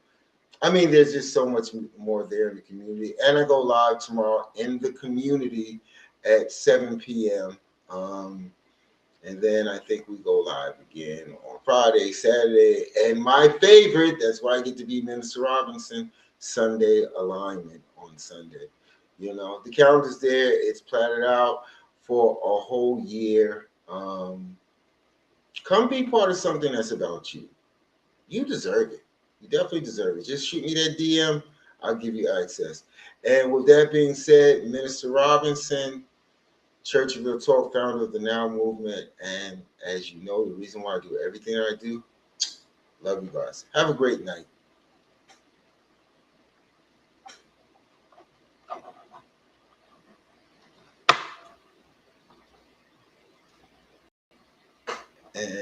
I mean, there's just so much more there in the community. And I go live tomorrow in the community at 7 p.m. And then I think we go live again on Friday, Saturday, and my favorite, that's why I get to be Minister Robinson, Sunday alignment on Sunday. You know, the calendar's there, it's platted out for a whole year. Come be part of something that's about you. You deserve it. You definitely deserve it. Just shoot me that DM, I'll give you access. And with that being said, Minister Robinson, Church of Real Talk, founder of the Now Movement. And as you know, the reason why I do everything I do, love you guys. Have a great night. And